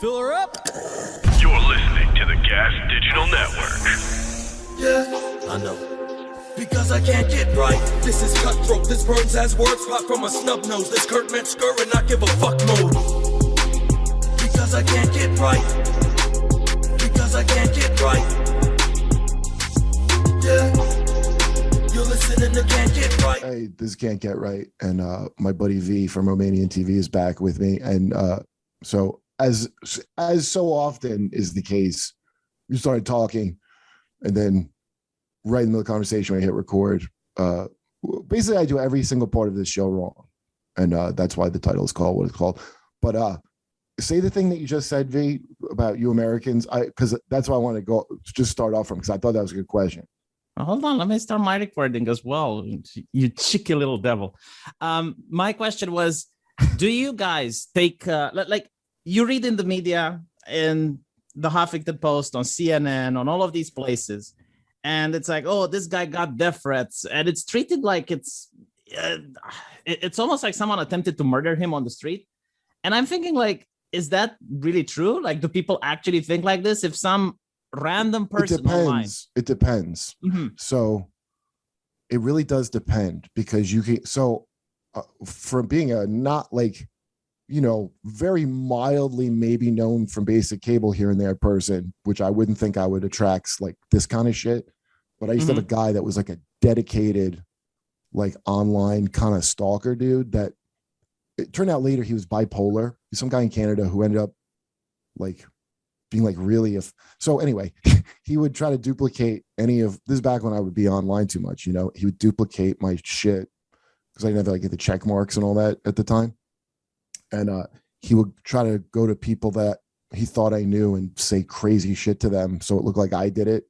Fill her up. You're listening to the Gas Digital Network. Yeah, I know. Because I can't get right. This is cutthroat. This burns as words hot from a snub nose. This Kurt Metzger and I give a fuck mode. Because I can't get right. Because I can't get right. Yeah. You're listening to Can't Get Right. Hey, this Can't Get Right. And my buddy Vee from Romanian TVee is back with me. And so as so often is the case, we started talking and then right in the conversation, we hit record. Basically, I do every single part of this show wrong. And that's why the title is called what it's called. But say the thing that you just said, Vee, about you Americans, because that's why I want to go just start off from, because I thought that was a good question. Hold on, let me start my recording as well. You cheeky little devil. My question was, do you guys take, like you read in the media, in the Huffington Post, on CNN, on all of these places, and it's like, oh, this guy got death threats, and it's treated like it's almost like someone attempted to murder him on the street. And I'm thinking, like, is that really true? Like, do people actually think like this? If some random person online... It depends. Mm-hmm. So it really does depend, because you can, so for being a not like, you know, very mildly maybe known from basic cable here and there person, which I wouldn't think I would attract like this kind of shit. But I used to have a guy that was like a dedicated, like online kind of stalker dude that it turned out later he was bipolar. He's some guy in Canada who ended up like being like really, so anyway, he would try to duplicate any of this back when I would be online too much, you know, he would duplicate my shit because I didn't have like the check marks and all that at the time. And he would try to go to people that he thought I knew and say crazy shit to them. So it looked like I did it,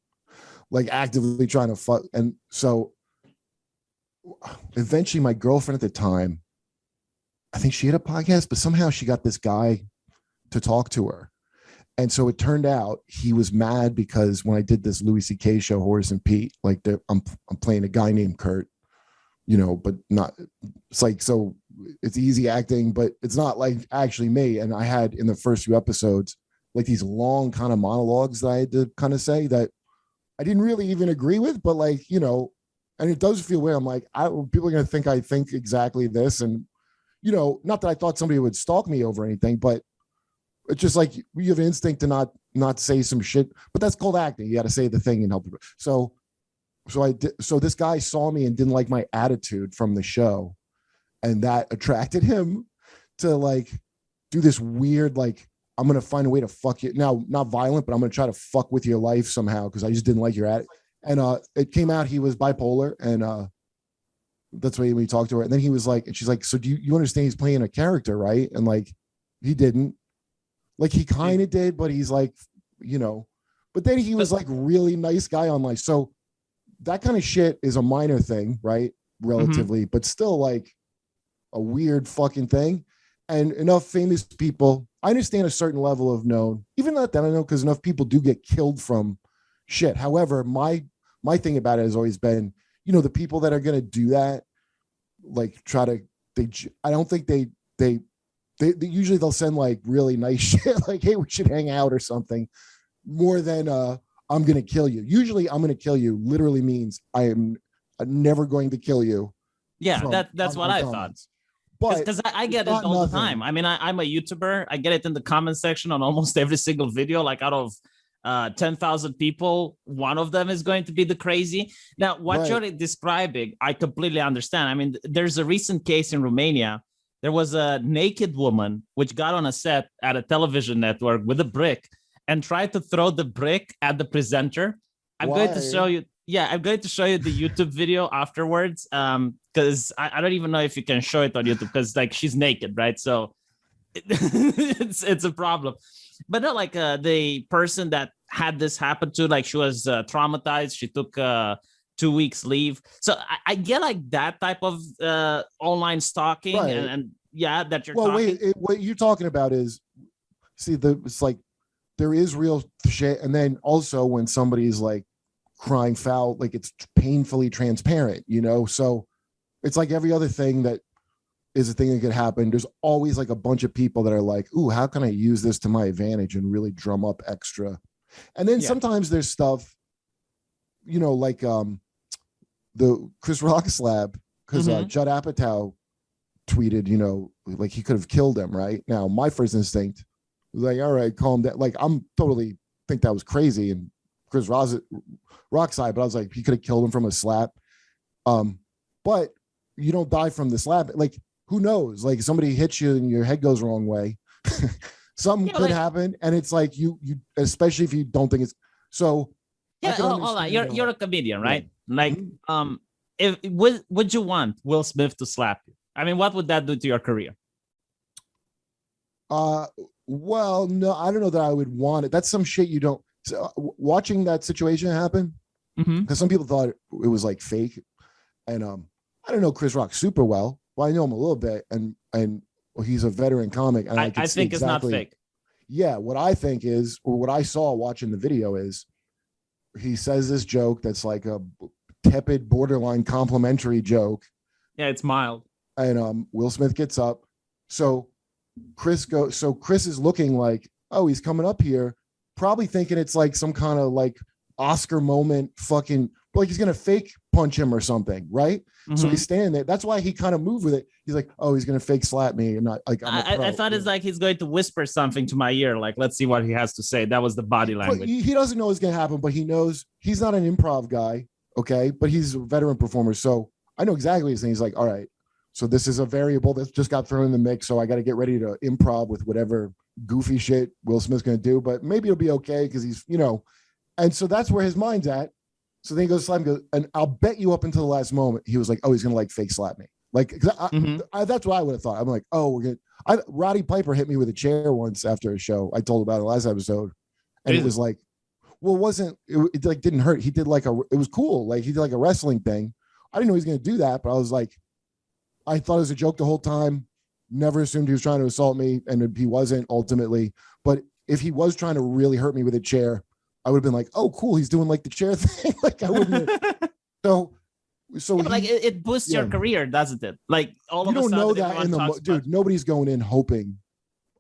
like actively trying to fuck. And so eventually my girlfriend at the time, I think she had a podcast, but somehow she got this guy to talk to her. And so it turned out he was mad because when I did this Louis C.K. show, Horace and Pete, like I'm playing a guy named Kurt, you know, but not, it's like, so it's easy acting, but it's not like actually me. And I had in the first few episodes, like these long kind of monologues that I had to kind of say that I didn't really even agree with, but like, you know, and it does feel weird. I'm like, people are going to think I think exactly this. And, you know, not that I thought somebody would stalk me over anything, but it's just like you have an instinct to not say some shit, but that's called acting. You got to say the thing and help people. So this guy saw me and didn't like my attitude from the show, and that attracted him to like do this weird, like, I'm going to find a way to fuck you. Now, not violent, but I'm going to try to fuck with your life somehow because I just didn't like your attitude. And it came out he was bipolar, and that's why we talked to her. And then he was like, and she's like, so do you understand he's playing a character, right? And like, he didn't. Like he kind of did, but he's like, you know, but then he was like really nice guy online. So that kind of shit is a minor thing, right? Relatively, but still like a weird fucking thing. And enough famous people, I understand a certain level of known, even not that I know, because enough people do get killed from shit. However, my thing about it has always been, you know, the people that are going to do that, like I don't think they usually they'll send like really nice shit, like, hey, we should hang out or something, more than I'm going to kill you. Usually I'm going to kill you literally means I am never going to kill you. Yeah, that's what I thought. Because I get it all the time. I mean, I'm a YouTuber. I get it in the comment section on almost every single video. Like out of 10,000 people, one of them is going to be the crazy. Now, what you're describing, I completely understand. I mean, there's a recent case in Romania. There was a naked woman which got on a set at a television network with a brick and tried to throw the brick at the presenter. I'm going to show you. Yeah, I'm going to show you the YouTube video afterwards. Because I don't even know if you can show it on YouTube because like she's naked, right? So it's a problem. But not like the person that had this happen to, like she was traumatized. She took 2 weeks leave. So I get like that type of online stalking, and yeah, that you're talking. Wait, what you're talking about is, see, it's like there is real shit, and then also when somebody's like crying foul, like it's painfully transparent, you know. So it's like every other thing that is a thing that could happen. There's always like a bunch of people that are like, ooh, how can I use this to my advantage and really drum up extra? And then sometimes there's stuff, you know, like the Chris Rock slap, because Judd Apatow tweeted, you know, like he could have killed him. Right now, my first instinct was like, all right, calm down. Like I'm totally think that was crazy and Chris Rock's side, but I was like, he could have killed him from a slap. But you don't die from the slap. Like, who knows? Like somebody hits you and your head goes the wrong way. Something could happen, and it's like you especially if you don't think it's so. Yeah, hold on. You're a comedian, right? Yeah. Like, if would you want Will Smith to slap you? I mean, what would that do to your career? Well, no, I don't know that I would want it. That's some shit you don't. So, watching that situation happen, because some people thought it was like fake, and I don't know Chris Rock super well, but I know him a little bit, and well, he's a veteran comic, and I think it's not fake. Yeah, what I think is, or what I saw watching the video is, he says this joke that's like a tepid, borderline complimentary joke. Yeah, it's mild. And Will Smith gets up, so Chris is looking like, oh, he's coming up here, probably thinking it's like some kind of like Oscar moment, fucking like he's gonna fake punch him or something, right? So he's standing there. That's why he kind of moved with it. He's like, oh, he's gonna fake slap me, and not like I thought it's like he's going to whisper something to my ear, like let's see what he has to say. That was the body language. He doesn't know what's gonna happen, but he knows he's not an improv guy, okay? But he's a veteran performer, so I know exactly what he's saying. He's like, all right, so this is a variable that just got thrown in the mix, so I got to get ready to improv with whatever goofy shit Will Smith's gonna do, but maybe it'll be okay because he's, you know, and so that's where his mind's at. So then he goes, slap, and I'll bet you up until the last moment, he was like, oh, he's going to like fake slap me. Like, that's what I would have thought. I'm like, oh, we're going to, Roddy Piper hit me with a chair once after a show. I told about it last episode. And it was like, well, it like didn't hurt. He did like it was cool. Like he did like a wrestling thing. I didn't know he was going to do that, but I was like, I thought it was a joke the whole time. Never assumed he was trying to assault me. And he wasn't ultimately, but if he was trying to really hurt me with a chair, I would have been like, oh, cool. He's doing like the chair thing. Like I wouldn't. So yeah, like it boosts your career, doesn't it? Like all of a sudden, you don't know that in the dude. Nobody's going in hoping.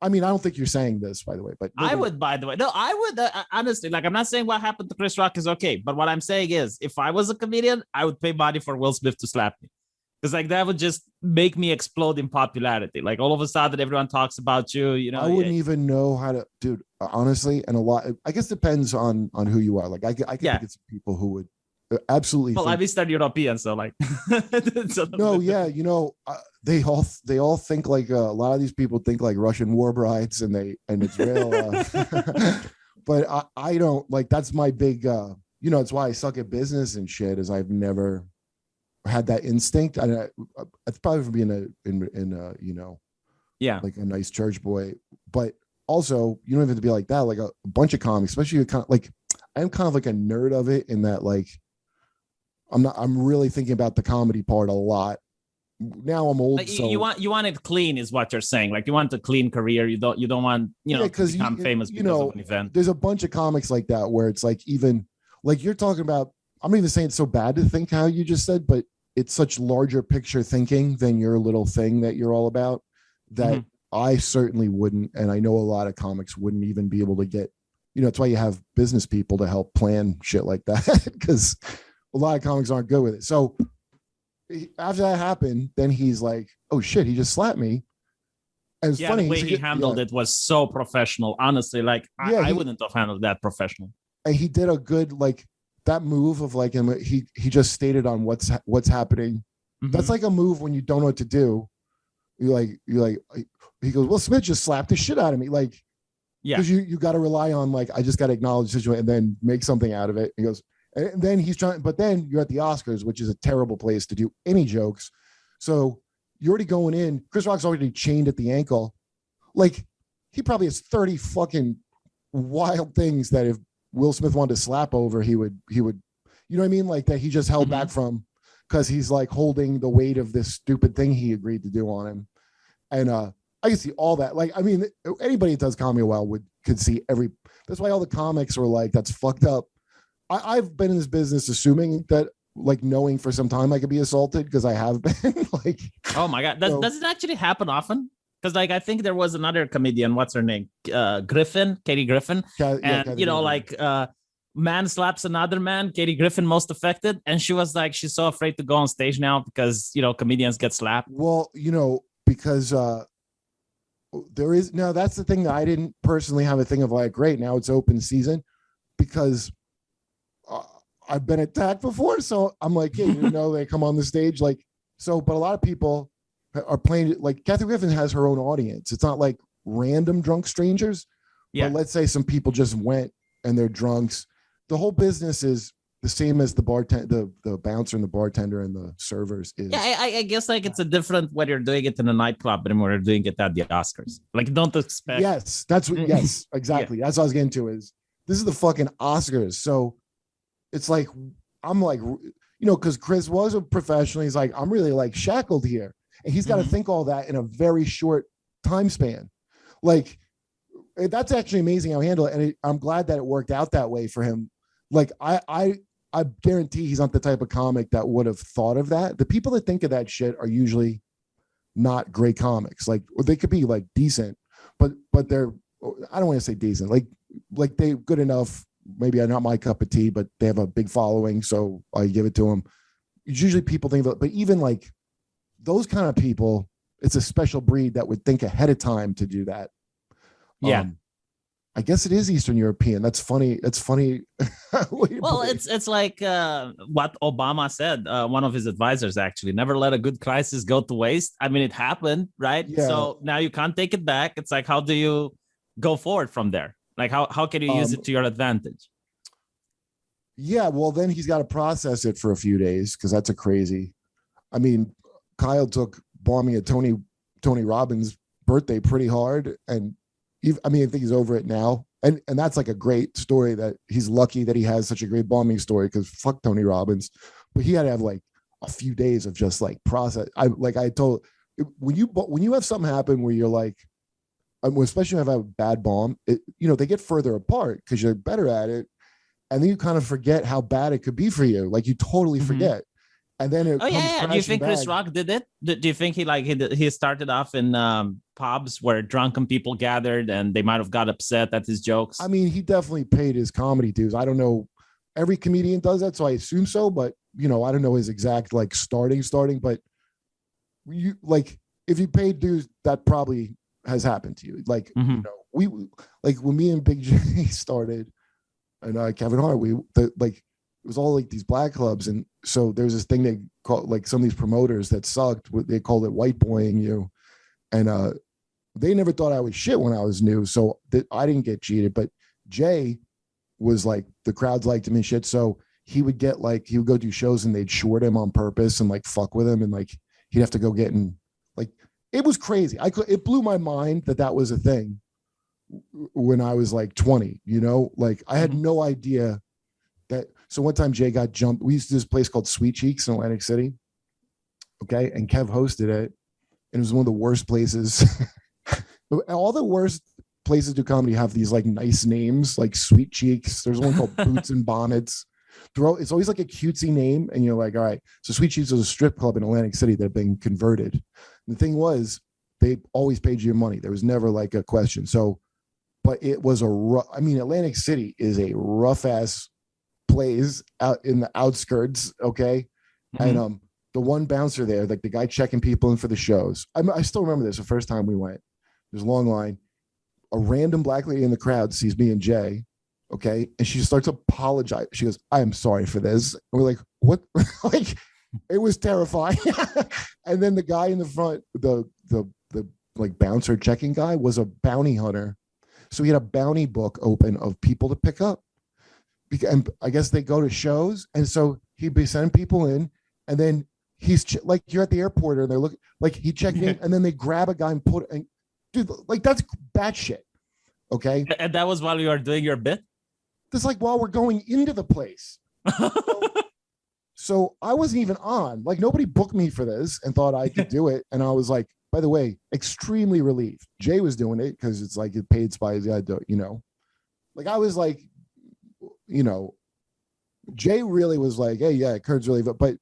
I mean, I don't think you're saying this, by the way, but I would, by the way. No, I would honestly. Like, I'm not saying what happened to Chris Rock is okay, but what I'm saying is, if I was a comedian, I would pay money for Will Smith to slap me. Because like that would just make me explode in popularity. Like all of a sudden, everyone talks about you. You know, I wouldn't even know how to, dude. Honestly, and a lot. I guess depends on who you are. Like I can think it's people who would absolutely. Well, at least they're European, so like. No, yeah, you know, they all think like a lot of these people think like Russian war brides, and it's real. But I don't like. That's my big. You know, it's why I suck at business and shit. Is I've never had that instinct. It's probably from being in you know, like a nice church boy, but also you don't have to be like that. Like a bunch of comics, especially kind of like I'm kind of like a nerd of it in that like I'm really thinking about the comedy part a lot. Now I'm old. Like so you want it clean is what you're saying. Like you want a clean career. You don't want, you know, to become famous because of an event. There's a bunch of comics like that where it's like, even like you're talking about, I'm not even saying it's so bad to think how you just said, but it's such larger picture thinking than your little thing that you're all about that I certainly wouldn't. And I know a lot of comics wouldn't even be able to get, you know, it's why you have business people to help plan shit like that, because a lot of comics aren't good with it. So after that happened, then he's like, oh shit, he just slapped me. And it's funny. The way he handled it was so professional. Honestly, like I wouldn't have handled that professional. And he did a good, like, that move of like him, he just stated on what's happening. That's like a move when you don't know what to do. You're like, he goes, well, Smith just slapped the shit out of me. Like, because you got to rely on, like, I just got to acknowledge the situation and then make something out of it. He goes, and then he's trying, but then you're at the Oscars, which is a terrible place to do any jokes. So you're already going in. Chris Rock's already chained at the ankle. Like, he probably has 30 fucking wild things that if Will Smith wanted to slap over, he would, you know what I mean? Like that he just held back from, because he's like holding the weight of this stupid thing he agreed to do on him. And I can see all that. Like, I mean, anybody that does comedy well could see that's why all the comics were like, that's fucked up. I've been in this business assuming that like knowing for some time I could be assaulted because I have been. Like, oh my God, does it actually happen often? Because like I think there was another comedian, what's her name, Katie Griffin, and Kathy Griffin. like man slaps another man, Katie Griffin most affected, and she was like she's so afraid to go on stage now because comedians get slapped. Well, because there is now that's the thing that I didn't personally have a thing of like, great, now it's open season, because I've been attacked before, so I'm like, yeah, they come on the stage like so, but a lot of people are playing like Kathy Griffin has her own audience. It's not like random drunk strangers. Yeah. But let's say some people just went and they're drunks. The whole business is the same as the bartender, the bouncer and the bartender and the servers is. Yeah, I guess like it's a different whether you're doing it in a nightclub and whether you're doing it at the Oscars. Like, don't expect. Yes, that's what. Yes, exactly. Yeah. That's what I was getting to. Is this is the fucking Oscars? So it's like I'm like, because Chris was a professional. He's like, I'm really like shackled here. And he's got to think all that in a very short time span. Like, that's actually amazing how he handled it. And I'm glad that it worked out that way for him. Like, I guarantee he's not the type of comic that would have thought of that. The people that think of that shit are usually not great comics. Like, they could be like decent, but they're, I don't want to say decent. Like they're good enough. Maybe not my cup of tea, but they have a big following, so I give it to them. Usually people think of it, but even like, those kind of people, it's a special breed that would think ahead of time to do that. Yeah. I guess it is Eastern European. That's funny. It's funny. Well, it's like what Obama said, one of his advisors actually, never let a good crisis go to waste. I mean, it happened, right? Yeah. So now you can't take it back. It's like, how do you go forward from there? Like, how can you use it to your advantage? Yeah, well, then he's got to process it for a few days because that's a crazy. I mean, Kyle took bombing at Tony Robbins' birthday pretty hard, and I think he's over it now, and that's like a great story. That he's lucky that he has such a great bombing story, because fuck Tony Robbins, but he had to have like a few days of just like process. I told when you have something happen where you're like, especially if I have a bad bomb, they get further apart because you're better at it, and then you kind of forget how bad it could be for you. Like, you totally forget. And then it comes yeah. Do you think Chris Rock did it? Do you think he started off in pubs where drunken people gathered and they might have got upset at his jokes? I mean, he definitely paid his comedy dues. I don't know. Every comedian does that, so I assume so. But I don't know his exact like starting. But you like, if you paid dues, that probably has happened to you. Like, we like when me and Big J started, and Kevin Hart, it was all like these black clubs. And so there's this thing they call, like, some of these promoters that sucked, they called it white boying you. And they never thought I was shit when I was new. So I didn't get cheated, but Jay was like, the crowds liked him and shit. So he would go do shows and they'd short him on purpose and like fuck with him. And like, he'd have to go get in, like, it was crazy. It blew my mind that was a thing when I was like 20, like I had no idea that. So one time Jay got jumped. We used to do this place called Sweet Cheeks in Atlantic City. Okay. And Kev hosted it. And it was one of the worst places. All the worst places to do comedy have these like nice names, like Sweet Cheeks. There's one called Boots and Bonnets. It's always like a cutesy name. And you're like, all right. So Sweet Cheeks was a strip club in Atlantic City that had been converted. And the thing was, they always paid you your money. There was never like a question. So, but it was Atlantic City is a rough ass place out in the outskirts. Okay. And the one bouncer there, like the guy checking people in for the shows, I still remember this the first time we went. There's a long line. A random black lady in the crowd sees me and Jay. Okay. And she starts to apologize. She goes, I am sorry for this. And we're like, what? Like, it was terrifying. And then the guy in the front, the like bouncer checking guy, was a bounty hunter. So he had a bounty book open of people to pick up. And I guess they go to shows. And so he'd be sending people in, and then he's like, you're at the airport and they're looking, like, he checked in, and then they grab a guy and dude, like, that's bad shit. Okay. And that was while you were doing your bit? That's like while we're going into the place. So I wasn't even on, like, nobody booked me for this and thought I could do it. And I was like, by the way, extremely relieved. Jay was doing it because it's like it paid spies. Like I was like, Jay really was like, hey, yeah, Kurt's really, but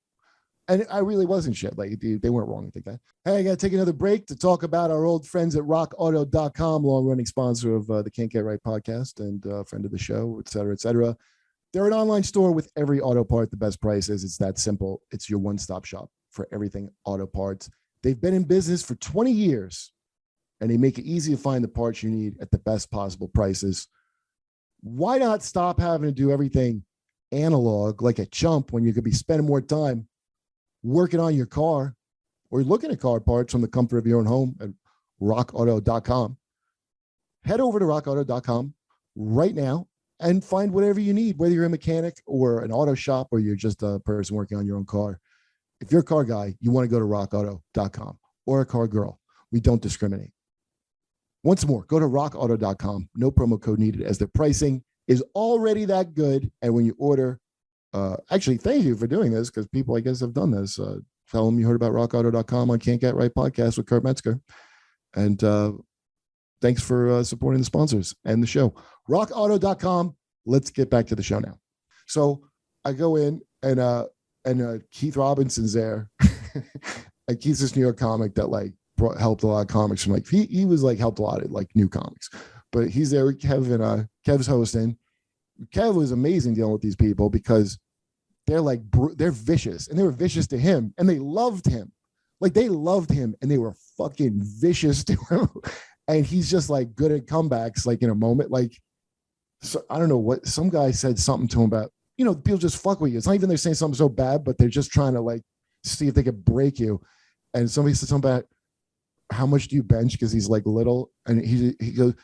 and I really wasn't shit. Like they weren't wrong. I think that. Hey, I got to take another break to talk about our old friends at RockAuto.com, long-running sponsor of the Can't Get Right podcast and friend of the show, et cetera, et cetera. They're an online store with every auto part, the best prices. It's that simple. It's your one-stop shop for everything auto parts. They've been in business for 20 years, and they make it easy to find the parts you need at the best possible prices. Why not stop having to do everything analog like a chump when you could be spending more time working on your car or looking at car parts from the comfort of your own home at rockauto.com. Head over to rockauto.com right now and find whatever you need, whether you're a mechanic or an auto shop or you're just a person working on your own car. If you're a car guy, you want to go to rockauto.com, or a car girl. We don't discriminate. Once more, go to rockauto.com. No promo code needed, as their pricing is already that good. And when you order, actually, thank you for doing this, because people, I guess, have done this. Tell them you heard about rockauto.com on Can't Get Right podcast with Kurt Metzger. And thanks for supporting the sponsors and the show. rockauto.com. Let's get back to the show now. So I go in and Keith Robinson's there. And Keith's this New York comic that like helped a lot of comics from like, he was like helped a lot of like new comics, but he's there with Kev, and Kev's hosting. Kev was amazing dealing with these people because they're like, they're vicious, and they were vicious to him, and they loved him. Like they loved him, and they were fucking vicious to him. And he's just like good at comebacks, like in a moment. Like, so I don't know what, some guy said something to him about, people just fuck with you. It's not even they're saying something so bad, but they're just trying to like see if they could break you. And somebody said something about how much do you bench, because he's like little, and he goes,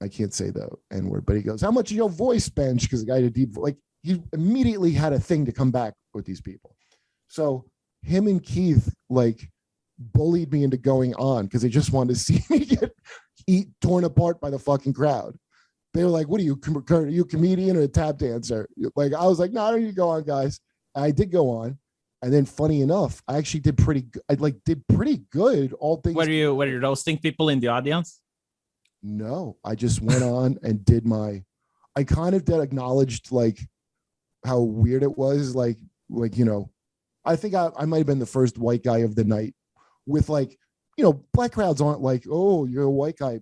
I can't say the N word, but he goes, how much of your voice bench? Because the guy had a deep, like he immediately had a thing to come back with these people. So him and Keith like bullied me into going on because they just wanted to see me get torn apart by the fucking crowd. They were like, what are you a comedian or a tap dancer? Like, I was like, no, I don't need to go on, guys. And I did go on. And then funny enough, I actually did pretty good. I did pretty good. All things. Were you roasting people in the audience? No, I just went on and did I kind of acknowledged like how weird it was. Like, I think I might've been the first white guy of the night with like, black crowds aren't like, oh, you're a white guy.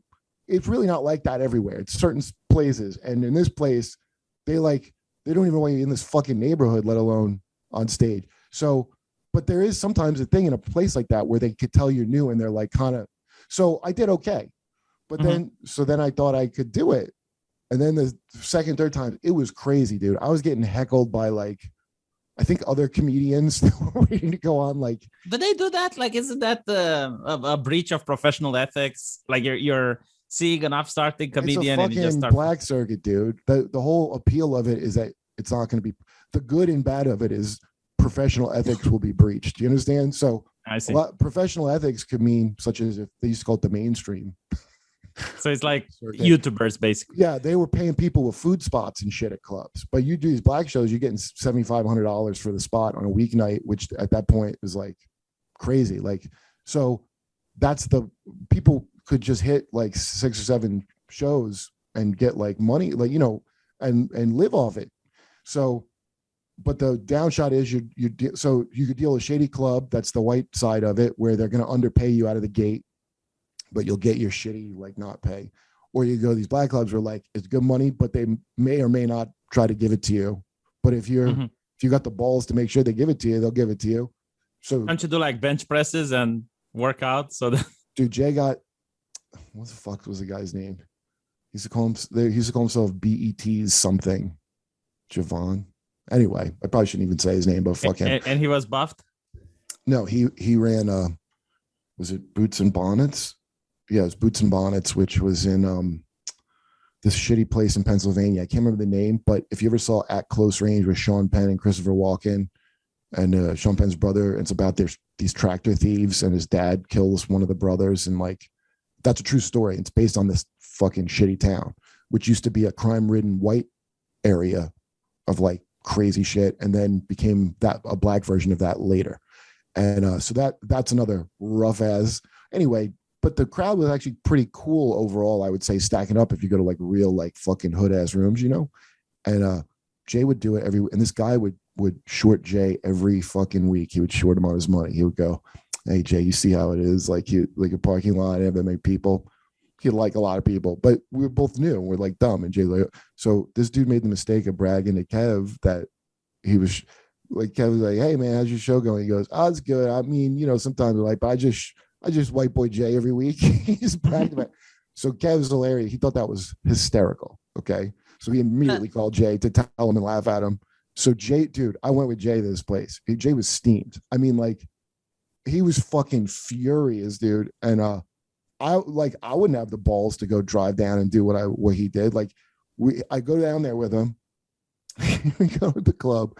It's really not like that everywhere. It's certain places. And in this place, they don't even want you in this fucking neighborhood, let alone on stage. So, but there is sometimes a thing in a place like that where they could tell you're new and they're like kind of, so I did okay. But then I thought I could do it. And then the second, third time, it was crazy, dude. I was getting heckled by like, I think other comedians waiting to go on. Like, do they do that? Like, isn't that a breach of professional ethics? Like you're seeing an upstarting comedian and you just start black circuit, dude. The whole appeal of it is that it's not going to be, the good and bad of it is professional ethics will be breached. Do you understand? So I see. Professional ethics could mean such as if they used to call it the mainstream. So it's like YouTubers, basically. Yeah, they were paying people with food spots and shit at clubs. But you do these black shows, you're getting $7,500 for the spot on a weeknight, which at that point is like crazy. Like, so that's people could just hit like 6 or 7 shows and get like money, like, and live off it. So, but the downshot is so you could deal with a shady club. That's the white side of it, where they're going to underpay you out of the gate, but you'll get your shitty, like, not pay. Or you go to these black clubs where like it's good money, but they may or may not try to give it to you. But if you got the balls to make sure they give it to you, they'll give it to you. So don't you do like bench presses and workouts? So dude, Jay got, what the fuck was the guy's name? He used to call himself BET's something. Javon. Anyway, I probably shouldn't even say his name, but fuck him. And he was buffed? No, he ran was it Boots and Bonnets? Yeah, it was Boots and Bonnets, which was in this shitty place in Pennsylvania. I can't remember the name, but if you ever saw At Close Range with Sean Penn and Christopher Walken and Sean Penn's brother, it's about these tractor thieves, and his dad kills one of the brothers, and like, that's a true story. It's based on this fucking shitty town, which used to be a crime-ridden white area of like crazy shit, and then became a black version of that later. And so that's another rough as anyway. But the crowd was actually pretty cool overall, I would say, stacking up if you go to like real like fucking hood ass rooms, And Jay would do it and this guy would short Jay every fucking week. He would short him on his money. He would go, "Hey Jay, you see how it is? Like a parking lot, have that many people." He'd like a lot of people, but we were both new and we're like dumb. And Jay, like, so this dude made the mistake of bragging to Kev that he was like, Kev was like, "Hey man, how's your show going?" He goes, "Oh, it's good. I mean, sometimes we're like, but I just white boy Jay every week." He's bragging about it. So Kev's hilarious. He thought that was hysterical. Okay. So he immediately called Jay to tell him and laugh at him. So Jay, dude, I went with Jay to this place. Jay was steamed. I mean, like, he was fucking furious, dude. And I wouldn't have the balls to go drive down and do what he did. Like, I go down there with him. We go to the club.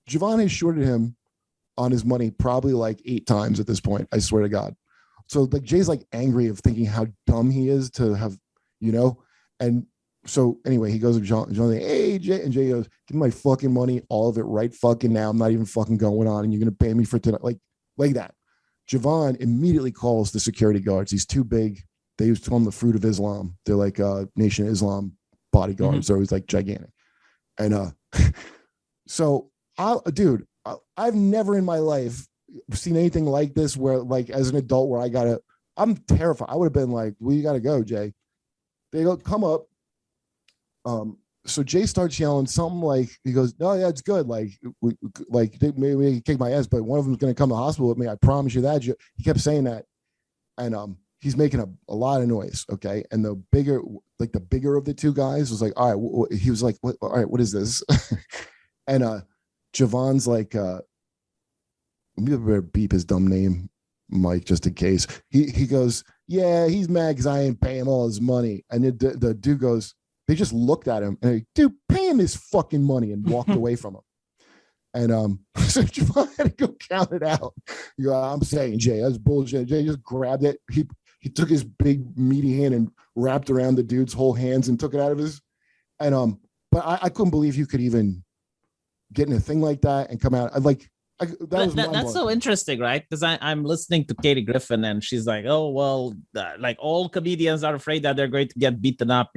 Javon has shorted him on his money probably like 8 times at this point. I swear to God. So like Jay's like angry of thinking how dumb he is to have, and so anyway, he goes to John, like, "Hey Jay," and Jay goes, "Give me my fucking money, all of it right fucking now. I'm not even fucking going on, and you're gonna pay me for tonight." Like that. Javon immediately calls the security guards. He's too big. They used to call him the Fruit of Islam. They're like Nation of Islam bodyguards. Mm-hmm. They're always like gigantic. And so I've never in my life seen anything like this where, like, as an adult, where I'm terrified. I would have been like, "Well, you gotta go, Jay." They go, "Come up." So Jay starts yelling something like, he goes, "No, yeah, it's good. Like, maybe we can kick my ass, but one of them's going to come to the hospital with me. I promise you that." He kept saying that. And he's making a lot of noise. Okay. And the bigger of the two guys was like, "All right." He was like, "All right, what is this?" And Javon's like, maybe better beep his dumb name, Mike, just in case. He goes, "Yeah, he's mad because I ain't paying all his money." And the dude goes, they just looked at him and like, "Dude, pay him his fucking money," and walked away from him. And so Javon had to go count it out. You know, "I'm saying, Jay, that's bullshit." Jay just grabbed it. He took his big meaty hand and wrapped around the dude's whole hands and took it out of his. And but I couldn't believe you could even get in a thing like that and come out. That's so interesting, right? Because I'm listening to Katie Griffin and she's like, "Oh, well, like all comedians are afraid that they're going to get beaten up,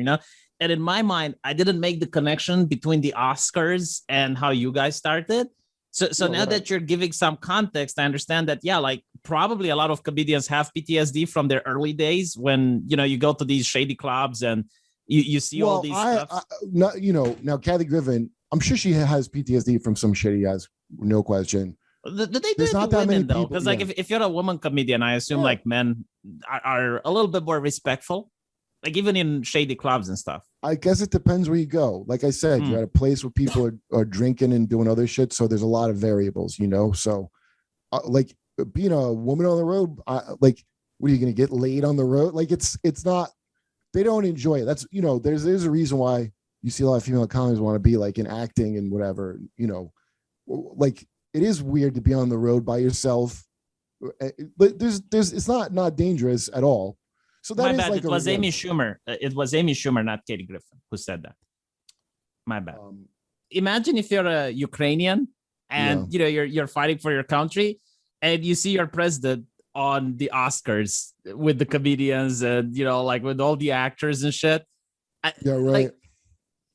And in my mind, I didn't make the connection between the Oscars and how you guys started. So now that you're giving some context, I understand that, yeah, like probably a lot of comedians have PTSD from their early days when, you go to these shady clubs and you see all these stuff. Now Kathy Griffin, I'm sure she has PTSD from some shitty ass, no question. There's not that many though, because like if you're a woman comedian, I assume like men are a little bit more respectful, like even in shady clubs and stuff. I guess it depends where you go. Like I said, you're at a place where people are drinking and doing other shit, so there's a lot of variables, So, like being a woman on the road, like, what are you going to get laid on the road? Like it's not. They don't enjoy it. That's there's a reason why you see a lot of female comics want to be like in acting and whatever. Like it is weird to be on the road by yourself, but it's not dangerous at all. So that my is bad. Like it was Amy Schumer. It was Amy Schumer, not Katie Griffin, who said that. My bad. Imagine if you're a Ukrainian and you're fighting for your country, and you see your president on the Oscars with the comedians and like with all the actors and shit. Yeah, right.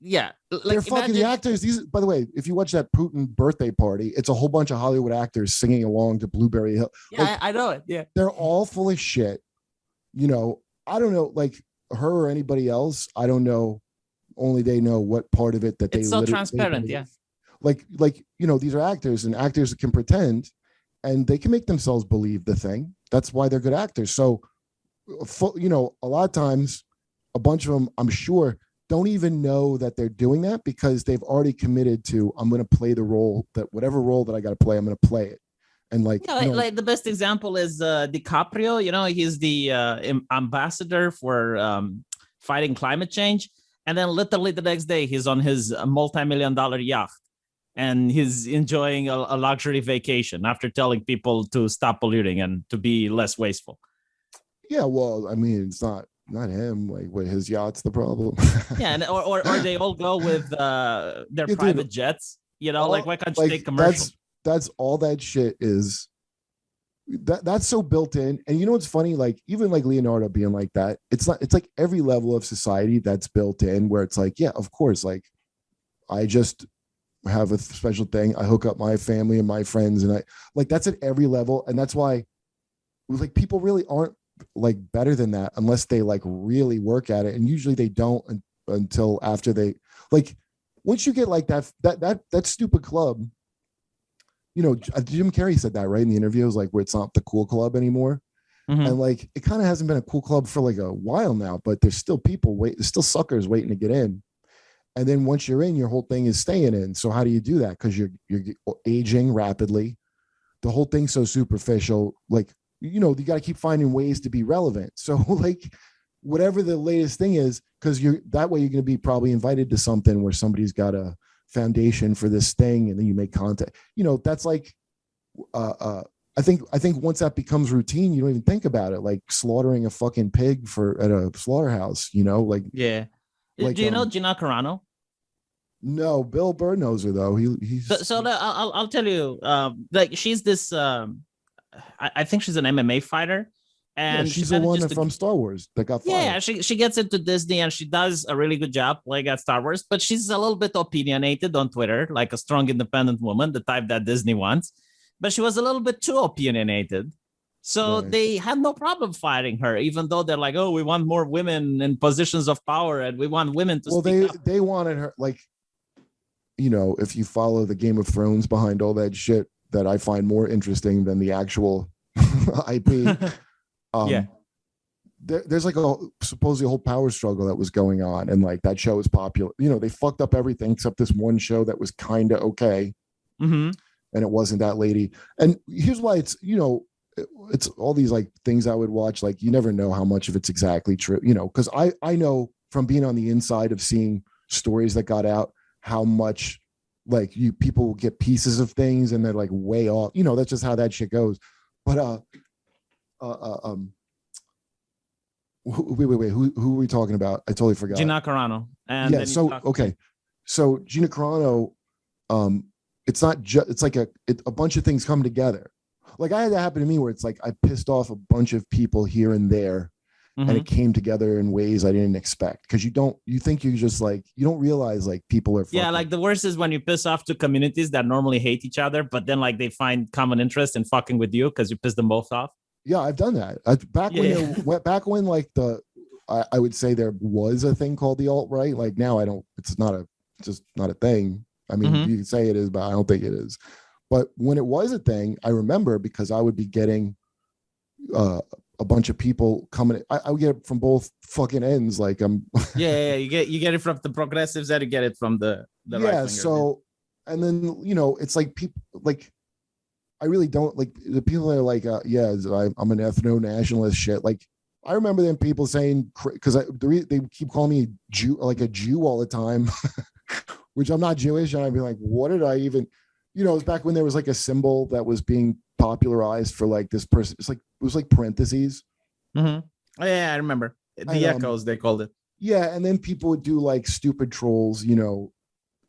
They're fucking the actors. These, by the way, if you watch that Putin birthday party, it's a whole bunch of Hollywood actors singing along to Blueberry Hill. Yeah, I know it. Yeah, they're all full of shit. I don't know, like her or anybody else. I don't know. Only they know what part of it that it's so transparent. Yeah, like these are actors, and actors can pretend, and they can make themselves believe the thing. That's why they're good actors. So, a lot of times, a bunch of them, I'm sure, don't even know that they're doing that because they've already committed to, "I'm going to play the role, that whatever role that I got to play, I'm going to play it." And like the best example is DiCaprio. He's the ambassador for fighting climate change, and then literally the next day he's on his multi-million-dollar yacht and he's enjoying a luxury vacation after telling people to stop polluting and to be less wasteful. Yeah, well, I mean, it's not him. Like, what, his yacht's the problem? Yeah, and or they all go with their private jets. Like, why can't you take commercial? That's all that shit is. That's so built in. And you know what's funny? Like, even like Leonardo being like that, it's like every level of society that's built in where it's like, yeah, of course, like I just have a special thing. I hook up my family and my friends, and I like that's at every level. And that's why like people really aren't like better than that unless they like really work at it. And usually they don't until after they like, once you get like that stupid club, you know, Jim Carrey said that right in the interview. It was like where it's not the cool club anymore. And like it kind of hasn't been a cool club for like a while now, but there's still people there's still suckers waiting to get in. And then once you're in, your whole thing is staying in. So how do you do that? Because you're aging rapidly. The whole thing's so superficial. Like, you know, you got to keep finding ways to be relevant. So like whatever the latest thing is, because that way you're going to be probably invited to something where somebody's got a foundation for this thing, and then you make content. You know, that's like I think once that becomes routine, you don't even think about it. Like slaughtering a fucking pig at a slaughterhouse, you know, like yeah. Like, do you know Gina Carano? No, Bill Burr knows her though. He's I'll tell you, like she's this. I think she's an MMA fighter, and she's the one from Star Wars that got fired. Yeah, she gets into Disney and she does a really good job playing at Star Wars, but she's a little bit opinionated on Twitter, like a strong, independent woman, the type that Disney wants. But she was a little bit too opinionated. So they had no problem firing her, even though they're like, oh, we want more women in positions of power and we want women to speak up. They wanted her, like, you know, if you follow the Game of Thrones behind all that shit that I find more interesting than the actual IP. There's like supposedly a whole power struggle that was going on. And like that show is popular. You know, they fucked up everything except this one show that was kind of okay. And it wasn't that lady. And here's why it's, you know, it's all these like things I would watch. Like you never know how much of it's exactly true, you know, because I know from being on the inside of seeing stories that got out, how much like people will get pieces of things and they're like way off, you know, that's just how that shit goes. But wait, who are we talking about? I totally forgot. Gina Carano. And yeah, so okay, so Gina Carano, it's not just, it's like a bunch of things come together. Like I had that happen to me where it's like I pissed off a bunch of people here and there, and it came together in ways I didn't expect. Because you think you're just like, you don't realize like people are yeah, like the worst is when you piss off two communities that normally hate each other, but then like they find common interest in fucking with you because you pissed them both off. Yeah, I've done that. Back when like I would say there was a thing called the alt-right. Like now it's just not a thing. I mean, you can say it is, but I don't think it is. But when it was a thing, I remember because I would be getting a bunch of people coming. I would get it from both fucking ends. Like yeah, you get it from the progressives, and you get it from the yeah. So, and then you know, it's like people like I really don't like the people that are like, I'm an ethno-nationalist shit. Like I remember them people saying because they keep calling me Jew, like a Jew all the time, which I'm not Jewish, and I'd be like, what did I even? You know, it was back when there was like a symbol that was being popularized for like this person. It was like parentheses. Oh, yeah, I remember the echoes they called it. Yeah, and then people would do like stupid trolls. You know,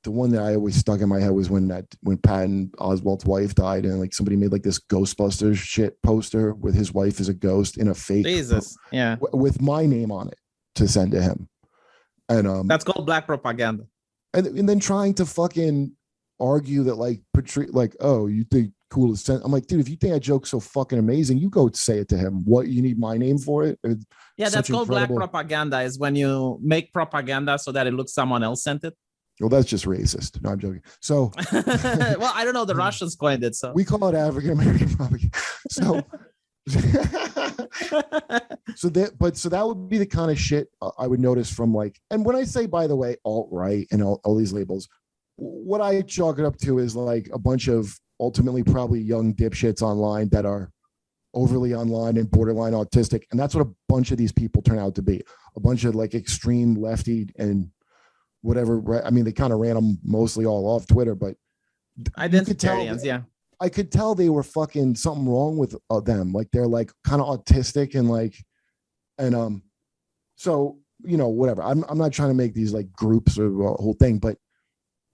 the one that I always stuck in my head was when Patton Oswalt's wife died, and like somebody made like this Ghostbusters shit poster with his wife as a ghost in a fake with my name on it to send to him. And that's called black propaganda. And then trying to fucking argue that like oh, you think cool is I'm like, dude, if you think that joke's so fucking amazing, you go say it to him. What, you need my name for it? Yeah, that's called black propaganda, is when you make propaganda so that it looks someone else sent it. Well, that's just racist. No, I'm joking. So well, I don't know, the Russians coined it, so we call it African American propaganda. So so that would be the kind of shit I would notice from like, and when I say, by the way, alt-right and all these labels, what I chalk it up to is like a bunch of ultimately probably young dipshits online that are overly online and borderline autistic. And that's what a bunch of these people turn out to be. A bunch of like extreme lefty and whatever. I mean, they kind of ran them mostly all off Twitter, but identitarians, yeah. I could tell they were fucking something wrong with them. Like they're like kind of autistic and like, and so, you know, whatever. I'm not trying to make these like groups or a whole thing, but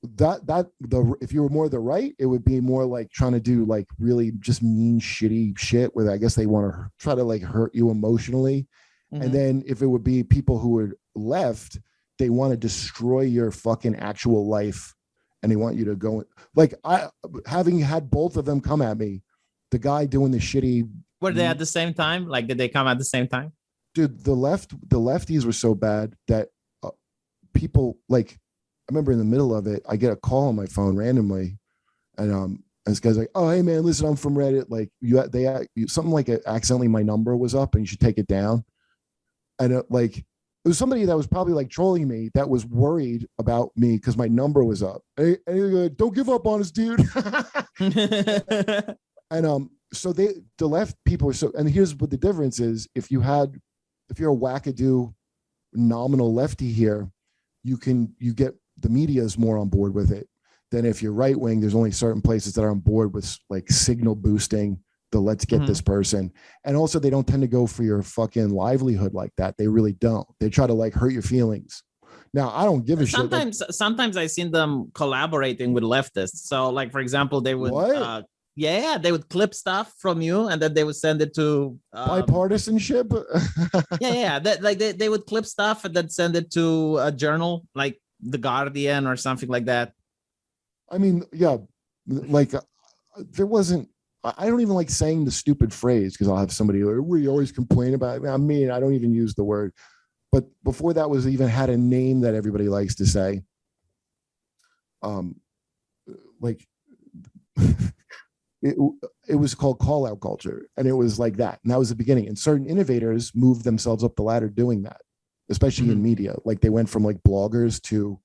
if you were more the right, it would be more like trying to do like really just mean shitty shit where I guess they want to try to like hurt you emotionally. And then if it would be people who were left, they want to destroy your fucking actual life and they want you to go. Like having had both of them come at me, the guy doing the shitty. Were they at the same time? Like, did they come at the same time? Dude, the lefties were so bad that people, like, I remember in the middle of it, I get a call on my phone randomly, and this guy's like, "Oh, hey man, listen, I'm from Reddit. Like, something like accidentally my number was up, and you should take it down." And like, it was somebody that was probably like trolling me that was worried about me because my number was up. And he was like, "Don't give up on us, dude." And so the left people are so. And here's what the difference is: if you're a wackadoo nominal lefty here, you get the media is more on board with it than if you're right wing. There's only certain places that are on board with like signal boosting, the let's get this person. And also they don't tend to go for your fucking livelihood like that. They really don't. They try to like hurt your feelings. Now, I don't give a shit. Sometimes I've seen them collaborating with leftists. So like, for example, they would, they would clip stuff from you and then they would send it to bipartisanship. They would clip stuff and then send it to a journal like The Guardian or something like that. I mean, yeah, like there wasn't. I don't even like saying the stupid phrase because I'll have somebody we always complain about it. I mean, I don't even use the word. But before that was even had a name that everybody likes to say. Like it was called call out culture, and it was like that. And that was the beginning. And certain innovators moved themselves up the ladder doing that, especially in media. Like they went from like bloggers to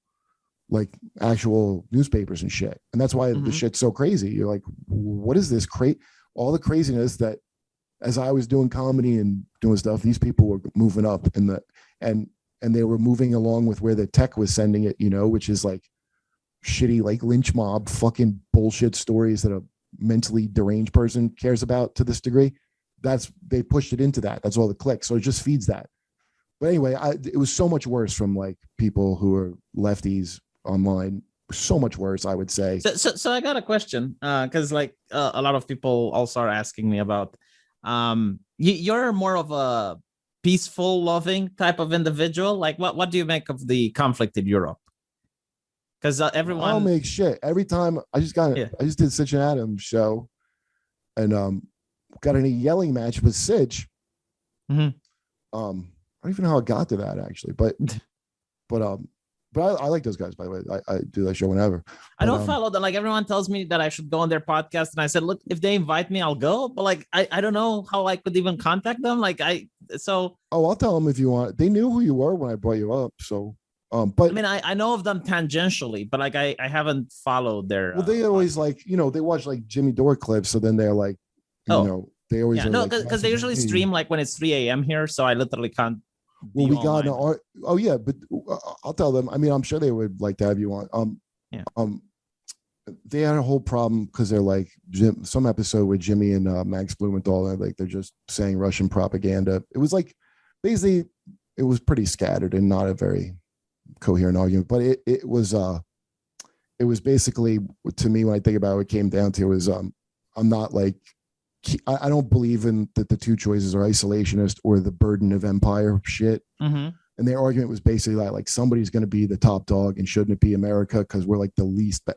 like actual newspapers and shit. And that's why the shit's so crazy. You're like, what is this all the craziness that as I was doing comedy and doing stuff, these people were moving up and they were moving along with where the tech was sending it, which is like shitty, like lynch mob fucking bullshit stories that a mentally deranged person cares about to this degree. They pushed it into that. That's all the clicks. So it just feeds that. But anyway, it was so much worse from like people who are lefties online, so much worse, I would say. So I got a question because like a lot of people also are asking me about you're more of a peaceful, loving type of individual. Like what do you make of the conflict in Europe? Because everyone, I'll make shit every time. I just did Sitch and Adams show, and got in a yelling match with Sitch. I don't even know how I got to that actually, but I like those guys, by the way. I do that show whenever. I don't follow them. Like everyone tells me that I should go on their podcast, and I said, look, if they invite me, I'll go. But like I don't know how I could even contact them. Like I'll tell them if you want. They knew who you were when I brought you up, so. But I mean, I know of them tangentially, but like I haven't followed their. Well, they always like they watch like Jimmy Dore clips, so then they're like, they always because they usually stream like when it's 3 a.m. here, so I literally can't. Well, we got but I'll tell them. I mean, I'm sure they would like to have you on. They had a whole problem because they're like some episode with Jimmy and Max Blumenthal, and like they're just saying Russian propaganda. It was like basically it was pretty scattered and not a very coherent argument, but it was basically, to me, when I think about it came down to is I'm not like I don't believe in that the two choices are isolationist or the burden of empire shit. And their argument was basically like somebody's going to be the top dog, and shouldn't it be America because we're like the least bad,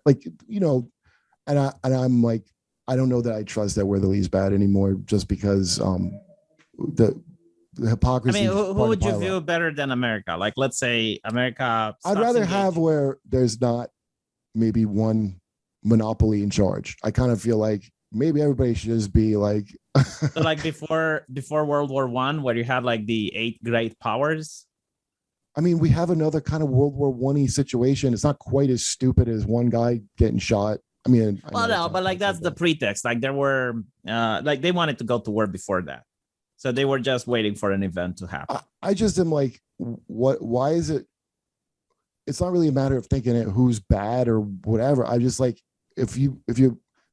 and I'm like, I don't know that I trust that we're the least bad anymore, just because the hypocrisy. I mean, who would you view better than America? Like, let's say America. I'd rather have where there's not maybe one monopoly in charge. I kind of feel like maybe everybody should just be like. So like before World War I, where you had like the 8 great powers. I mean, we have another kind of World War I-y situation. It's not quite as stupid as one guy getting shot. I mean, but like that's the pretext. Like there were, like they wanted to go to war before that. So they were just waiting for an event to happen. I just am like, why is it? It's not really a matter of thinking who's bad or whatever. I just like, if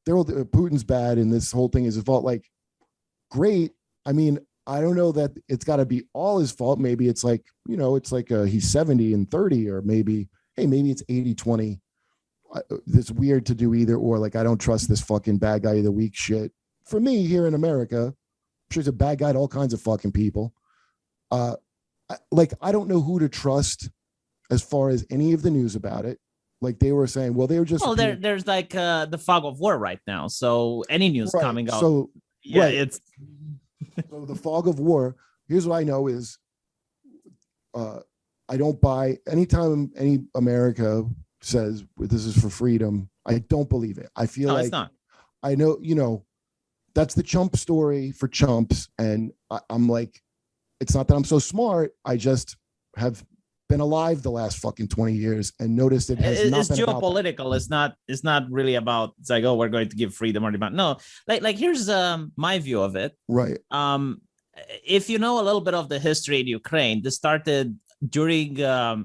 Putin's bad and this whole thing is his fault, like, great. I mean, I don't know that it's got to be all his fault. Maybe it's like, it's like he's 70 and 30, or maybe it's 80-20. It's weird to do either, or like, I don't trust this fucking bad guy of the week shit. For me here in America, I'm sure he's a bad guy to all kinds of fucking people. I don't know who to trust as far as any of the news about it. Like they were saying, well, they were just. Well, there's like the fog of war right now, so any news coming out. So yeah, it's so the fog of war. Here's what I know is, I don't buy anytime any America says this is for freedom. I don't believe it. I feel like it's not. I know, that's the chump story for chumps. And I'm like, it's not that I'm so smart. I just have been alive the last fucking 20 years and noticed it has not been geopolitical. It's not really about, it's like, oh, we're going to give freedom or demand. No, like here's my view of it. Right. If you know a little bit of the history in Ukraine, this started during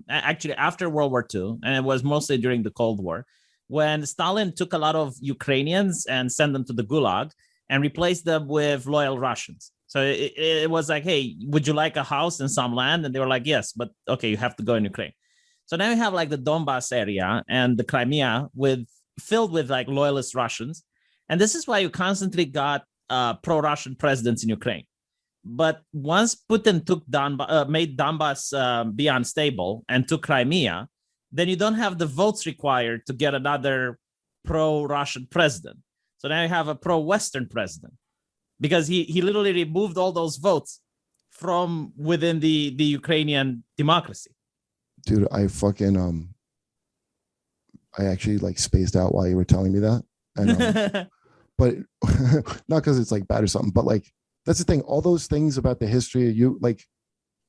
actually after World War II, and it was mostly during the Cold War, when Stalin took a lot of Ukrainians and sent them to the Gulag and replaced them with loyal Russians. So it was like, hey, would you like a house in some land? And they were like, yes, but okay, you have to go in Ukraine. So now you have like the Donbass area and the Crimea filled with like loyalist Russians. And this is why you constantly got pro-Russian presidents in Ukraine. But once Putin made Donbass be unstable and took Crimea, then you don't have the votes required to get another pro-Russian president. So now you have a pro-Western president, because he literally removed all those votes from within the Ukrainian democracy. Dude, I fucking I actually like spaced out while you were telling me that, and but not because it's like bad or something, but like that's the thing. All those things about the history of you, like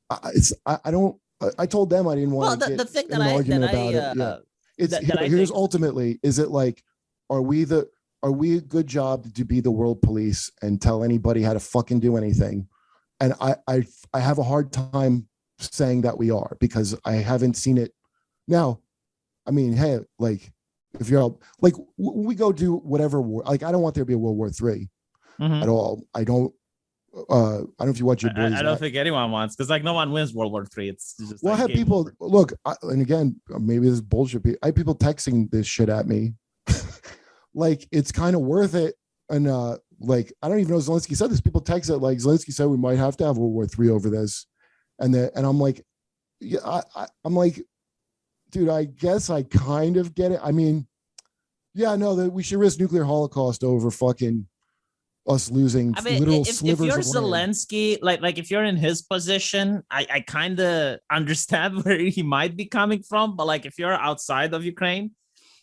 I don't. I told them I didn't want to get the thing in an argument about it. Yeah, it's here's ultimately, is it like, are we a good job to be the world police and tell anybody how to fucking do anything? And I have a hard time saying that we are, because I haven't seen it. Now, I mean, hey, like if you're like, we go do whatever war, like I don't want there to be a World War III at all. I don't know if you watch your boys. I don't think anyone wants, because like no one wins World War III. It's just well, I have people look, and again, maybe this is bullshit. I have people texting this shit at me. Like it's kind of worth it. And like I don't even know if Zelenskyy said this. People text it like Zelenskyy said we might have to have World War III over this. And I'm like, yeah, I'm like, dude, I guess I kind of get it. I mean, yeah, no, that we should risk nuclear holocaust over fucking us losing literal slivers if you're of land. Zelenskyy, like if you're in his position, I kind of understand where he might be coming from. But like if you're outside of Ukraine,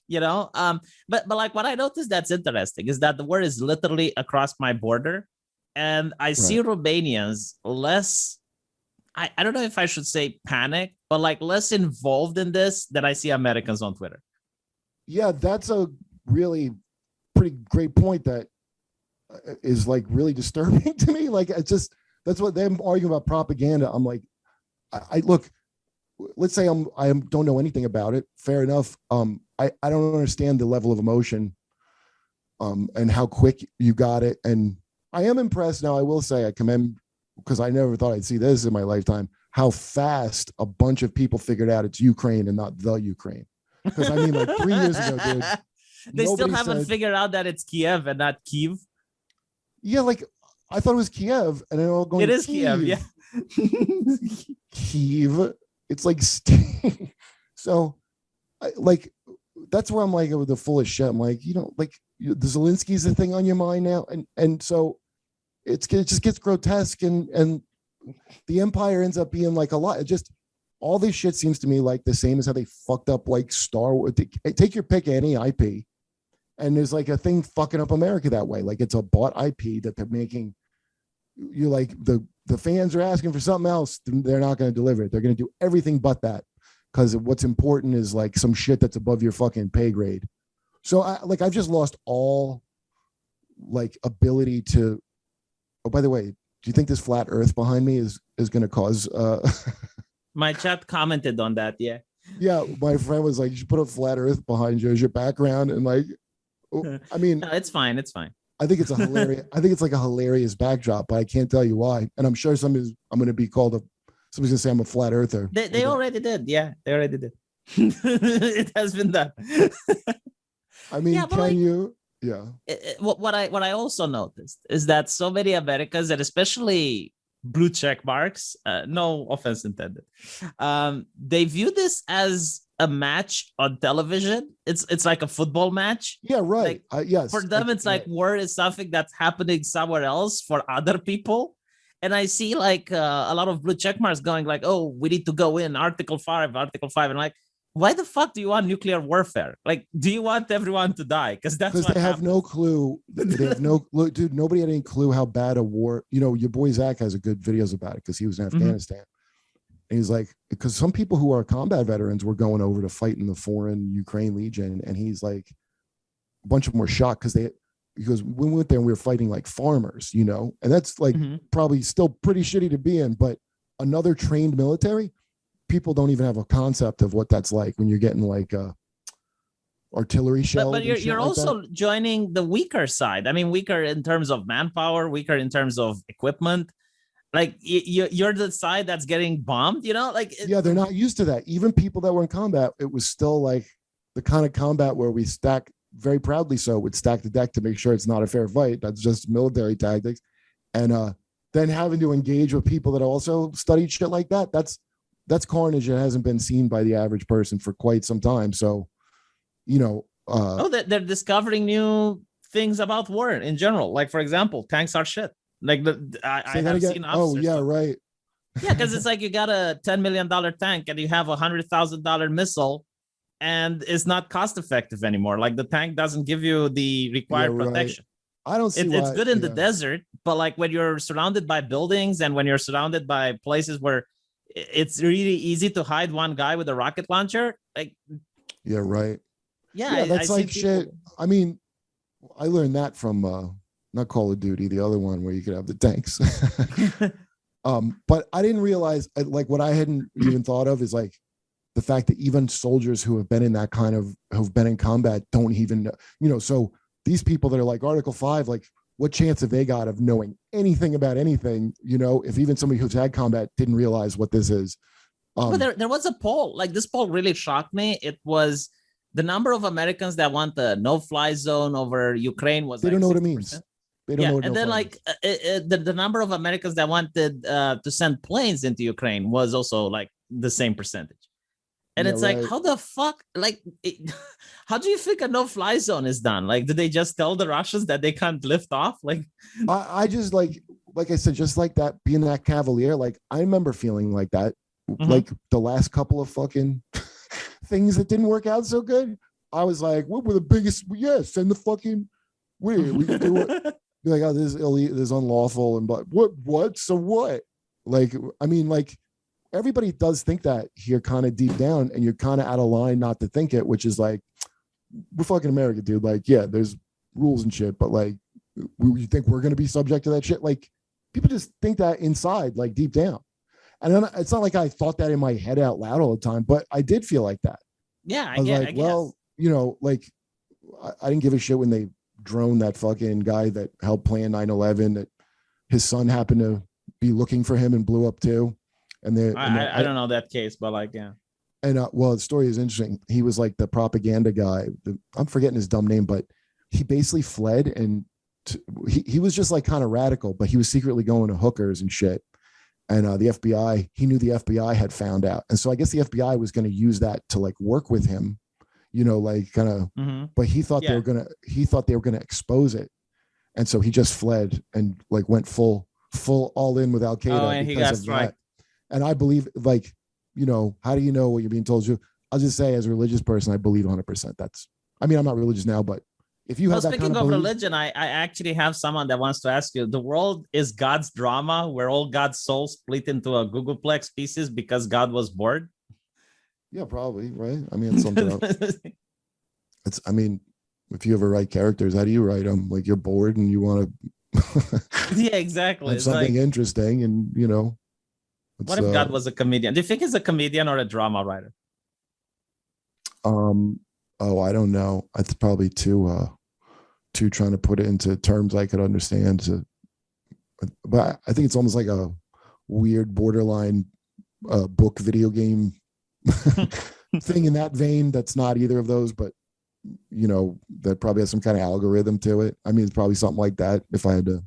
but like what I noticed that's interesting is that the war is literally across my border, and I see Romanians less. I don't know if I should say panic, but like less involved in this than I see Americans on Twitter. Yeah, that's a really pretty great point that is like really disturbing to me. Like it's just, that's what them arguing about propaganda. I'm like, I look, let's say I don't know anything about it. Fair enough. I don't understand the level of emotion and how quick you got it. And I am impressed. Now I will say I commend, because I never thought I'd see this in my lifetime, how fast a bunch of people figured out it's Ukraine and not the Ukraine. Because I mean, like 3 years ago, dude, they still haven't figured out that it's Kiev and not Kyiv. Yeah, like I thought it was Kiev, and they're all going. It is Kiev, yeah. Kyiv. It's like so. Like that's where I'm like with the fullest shit. I'm like, like the Zelensky's the thing on your mind now, and so it just gets grotesque, and the empire ends up being like a lot. It just all this shit seems to me like the same as how they fucked up like Star Wars. Take your pick, any IP. And there's like a thing fucking up America that way. Like it's a bought IP that they're making. You're like the fans are asking for something else. They're not going to deliver it. They're going to do everything but that, because what's important is like some shit that's above your fucking pay grade. So I've just lost all like ability to. Oh, by the way, do you think this flat Earth behind me is going to cause? My chat commented on that. Yeah. Yeah, my friend was like, "You should put a flat Earth behind you as your background," and like. I mean, no, it's fine. It's fine. I think it's a hilarious. I think it's like a hilarious backdrop, but I can't tell you why. And I'm sure I'm going to be called somebody's going to say I'm a flat earther. They already did. Yeah, they already did. It has been done. I mean, can you? Yeah. What I also noticed is that so many Americans, and especially blue check marks, no offense intended, they view this as a match on television. It's like a football match. Yeah, right. Yes. For them, it's like war is something that's happening somewhere else for other people. And I see like a lot of blue check marks going like, oh, we need to go in Article 5. And like, why the fuck do you want nuclear warfare? Like, do you want everyone to die? Because they have no clue. They have no clue, dude. Nobody had any clue how bad a war. You know, your boy Zach has a good videos about it because he was in Afghanistan. And he's like, because some people who are combat veterans were going over to fight in the foreign Ukraine Legion, and he's like, a bunch of them were shocked because when we went there and we were fighting like farmers, you know, and that's like probably still pretty shitty to be in, but another trained military, people don't even have a concept of what that's like when you're getting like artillery shelled. But you're also joining the weaker side. I mean, weaker in terms of manpower, weaker in terms of equipment. Like you're the side that's getting bombed, you know, like yeah, they're not used to that. Even people that were in combat, it was still like the kind of combat where we stack, very proudly so, would stack the deck to make sure it's not a fair fight. That's just military tactics. And then having to engage with people that also studied shit like that, that's carnage that hasn't been seen by the average person for quite some time. So, you know, they're discovering new things about war in general. Like, for example, tanks are shit. Like I have seen officers. Oh yeah, right. Yeah, because it's like you got a $10 million tank and you have a $100,000 missile, and it's not cost effective anymore. Like the tank doesn't give you the required protection. I don't see it's good in the desert, but like when you're surrounded by buildings and when you're surrounded by places where it's really easy to hide one guy with a rocket launcher, like yeah, right. Yeah, that's like shit. I mean, I learned that from not Call of Duty, the other one where you could have the tanks. But I didn't realize, like, what I hadn't even thought of is like the fact that even soldiers who have been in that kind of, who've been in combat, don't even know, you know. So these people that are like Article 5, like, what chance have they got of knowing anything about anything? You know, if even somebody who's had combat didn't realize what this is. But there was a poll, like this poll really shocked me. It was the number of Americans that want the no-fly zone over Ukraine was. They like don't know 60%. what it means. They don't know what and then like the number of Americans that wanted to send planes into Ukraine was also like the same percentage. And it's like, how the fuck, like, how do you think a no-fly zone is done? Like, do they just tell the Russians that they can't lift off? Like, I just like I said, just like that, being that cavalier, like I remember feeling like that, like the last couple of fucking things that didn't work out so good. I was like, what were the biggest? Yes, send the fucking, we can do it. Be like, oh, this is illegal, this is unlawful, and but what? So what? Like, I mean, like, everybody does think that here, kind of deep down, and you're kind of out of line not to think it, which is like, we're fucking America, dude. Like, yeah, there's rules and shit, but like, you think we're gonna be subject to that shit? Like, people just think that inside, like deep down. And then it's not like I thought that in my head out loud all the time, but I did feel like that. Yeah, I was like, well, you know, like I didn't give a shit when they droned that fucking guy that helped plan 9/11, that his son happened to be looking for him and blew up too. And I don't know that case, but like, yeah. And well, the story is interesting. He was like the propaganda guy. I'm forgetting his dumb name, but he basically fled, and he was just like kind of radical, but he was secretly going to hookers and shit. And the FBI, he knew the FBI had found out. And so I guess the FBI was going to use that to like work with him, you know, like kind of, but he thought they were going to expose it. And so he just fled and like went full all in with Al Qaeda. Oh, and he got struck. And I believe, like, you know, how do you know what you're being told? I'll just say, as a religious person, I believe 100%. I mean, I'm not religious now, but if you have that speaking kind of belief, religion, I actually have someone that wants to ask you, the world is God's drama where all God's souls split into a Googleplex pieces because God was bored? Yeah, probably, right? I mean, it's something else. I mean, if you ever write characters, how do you write them? Like, you're bored and you want to yeah, exactly. It's something like, interesting, and you know. What if God was a comedian? Do you think he's a comedian or a drama writer? Oh, I don't know. It's probably too trying to put it into terms I could understand. But I think it's almost like a weird borderline book video game thing in that vein. That's not either of those, but you know, that probably has some kind of algorithm to it. I mean, it's probably something like that if I had to.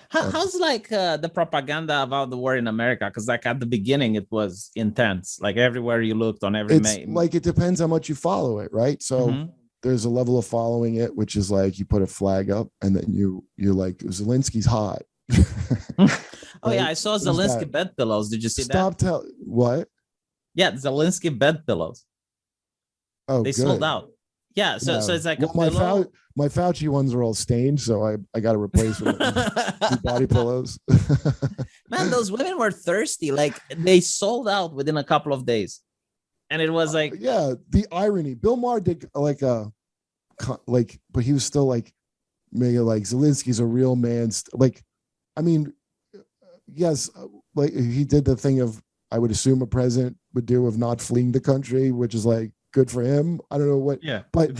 How's like the propaganda about the war in America? Because like at the beginning it was intense, like everywhere you looked on every It's like, it depends how much you follow it, right? So there's a level of following it, which is like you put a flag up and then you're like, Zelensky's hot. Oh yeah, I saw Zelenskyy bed pillows. Did you see that? What? Yeah, Zelenskyy bed pillows. Oh, they sold out. Yeah, so it's like my Fauci ones are all stained, so I got to replace them with body pillows. Man, those women were thirsty. Like they sold out within a couple of days, and it was like, yeah, the irony. Bill Maher did but he was still like, maybe like Zelensky's a real man. Like, I mean, yes, like he did the thing of, I would assume a president would do, of not fleeing the country, which is like good for him. I don't know what. Yeah, but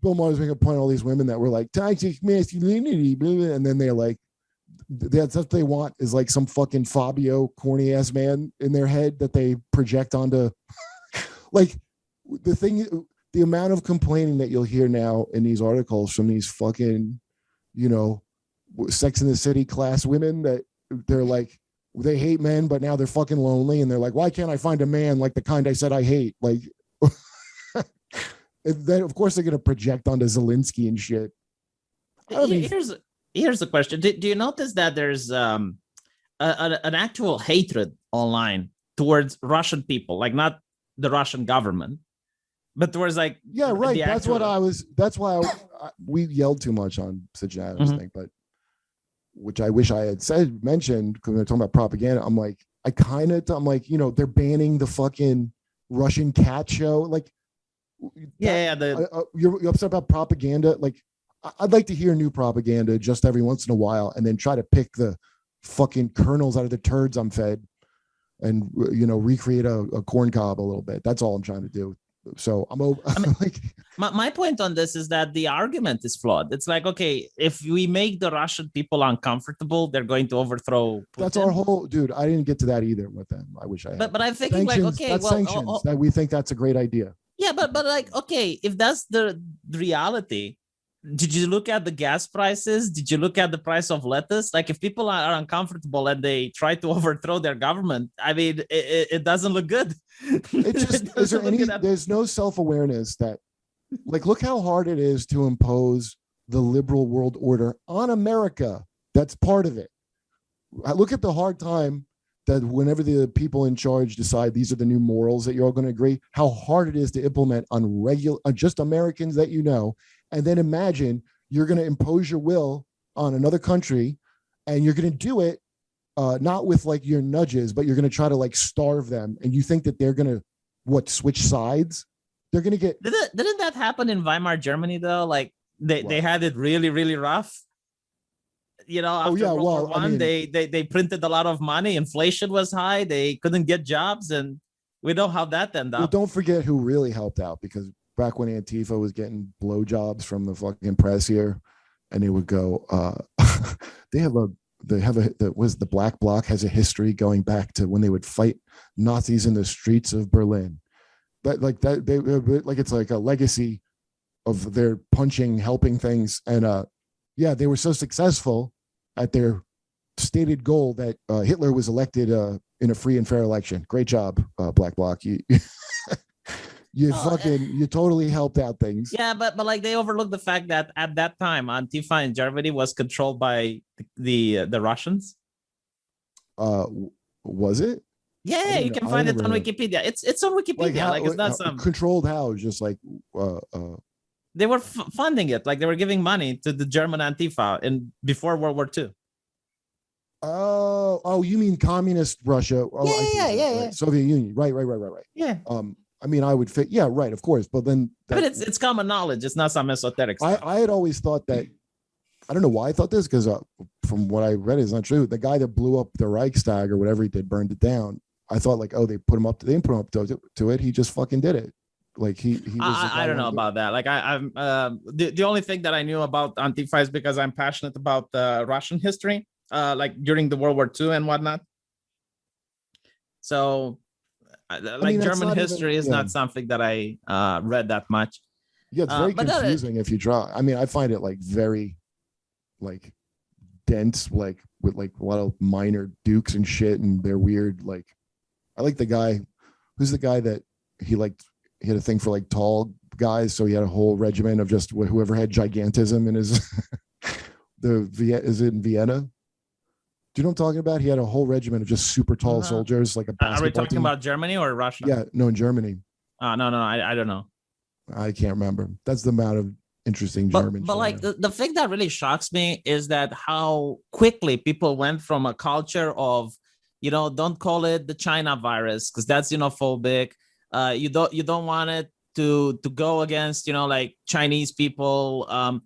Bill Maher was making a point of all these women that were like toxic masculinity, and then they're like, that's what they want, is like some fucking Fabio corny ass man in their head that they project onto. Like the amount of complaining that you'll hear now in these articles from these fucking, Sex in the City class women, that they're like, they hate men, but now they're fucking lonely, and they're like, why can't I find a man like the kind I said I hate? Like, then of course they're gonna project onto Zelenskyy and shit. Here's the question: do you notice that there's an actual hatred online towards Russian people, like not the Russian government, but towards like, yeah, right. That's why we yelled too much on Sid Adams thing, but which I wish I had mentioned, because we're talking about propaganda. I'm like, they're banning the fucking Russian cat show. Like, you're upset about propaganda. Like, I'd like to hear new propaganda just every once in a while, and then try to pick the fucking kernels out of the turds I'm fed, and recreate a corn cob a little bit. That's all I'm trying to do. So my point on this is that the argument is flawed. It's like, okay, if we make the Russian people uncomfortable, they're going to overthrow Putin. That's our whole, dude. I didn't get to that either with them. I wish I had. But I'm thinking sanctions, like, okay, sanctions, that we think that's a great idea. Yeah, but like, okay, if that's the reality, did you look at the gas prices? Did you look at the price of lettuce? Like, if people are uncomfortable and they try to overthrow their government, I mean, it doesn't look good. It just there's no self-awareness that, like, look how hard it is to impose the liberal world order on America. That's part of it. I look at the hard time that whenever the people in charge decide these are the new morals that you're all going to agree, how hard it is to implement on just Americans that and then imagine you're going to impose your will on another country, and you're going to do it not with like your nudges, but you're going to try to like starve them, and you think that they're going to switch sides? They're going to get. Didn't that happen in Weimar Germany though? Like they had it really, really rough. After World War One, they printed a lot of money. Inflation was high. They couldn't get jobs, and we know how that ended up. Well, don't forget who really helped out, because back when Antifa was getting blowjobs from the fucking press here, and they would go, the Black Bloc has a history going back to when they would fight Nazis in the streets of Berlin. It's like a legacy of their punching, helping things, and they were so successful at their stated goal that Hitler was elected in a free and fair election. Great job, Black Bloc. You totally helped out things. Yeah, but like they overlooked the fact that at that time Antifa in Germany was controlled by the Russians. Was it? Yeah, you can find it on Wikipedia. It's on Wikipedia. Like, it's not some controlled. How? Just like they were funding it. Like they were giving money to the German Antifa before World War II. Oh, you mean communist Russia? Oh, yeah. Right. Soviet Union. Right. Yeah. I mean, I would fit. Yeah, right. Of course, but then. It's common knowledge. It's not some esoteric stuff. I had always thought that. I don't know why I thought this, because from what I read, it's not true. The guy that blew up the Reichstag or whatever he did, burned it down. I thought like, oh, they put him up. They didn't put him up to it. He just fucking did it. Like he was. I don't know about that. Like I'm the only thing that I knew about Antifa is because I'm passionate about Russian history, like during the World War II and whatnot. So. German history is not something that I read that much. Yeah, it's very confusing if you draw. I mean, I find it like very like dense, like with like a lot of minor dukes and shit, and they're weird. Like, I like the guy. Who's the guy that he liked? He had a thing for like tall guys, so he had a whole regiment of just whoever had gigantism in his. Is it in Vienna? Do you know what I'm talking about? He had a whole regiment of just super tall soldiers, like a basketball Are we talking team. about Germany or Russia? Yeah, no, in Germany. No, I don't know. I can't remember. That's the amount of interesting German. But like the thing that really shocks me is that how quickly people went from a culture of, don't call it the China virus because that's xenophobic. You don't want it to go against, like Chinese people.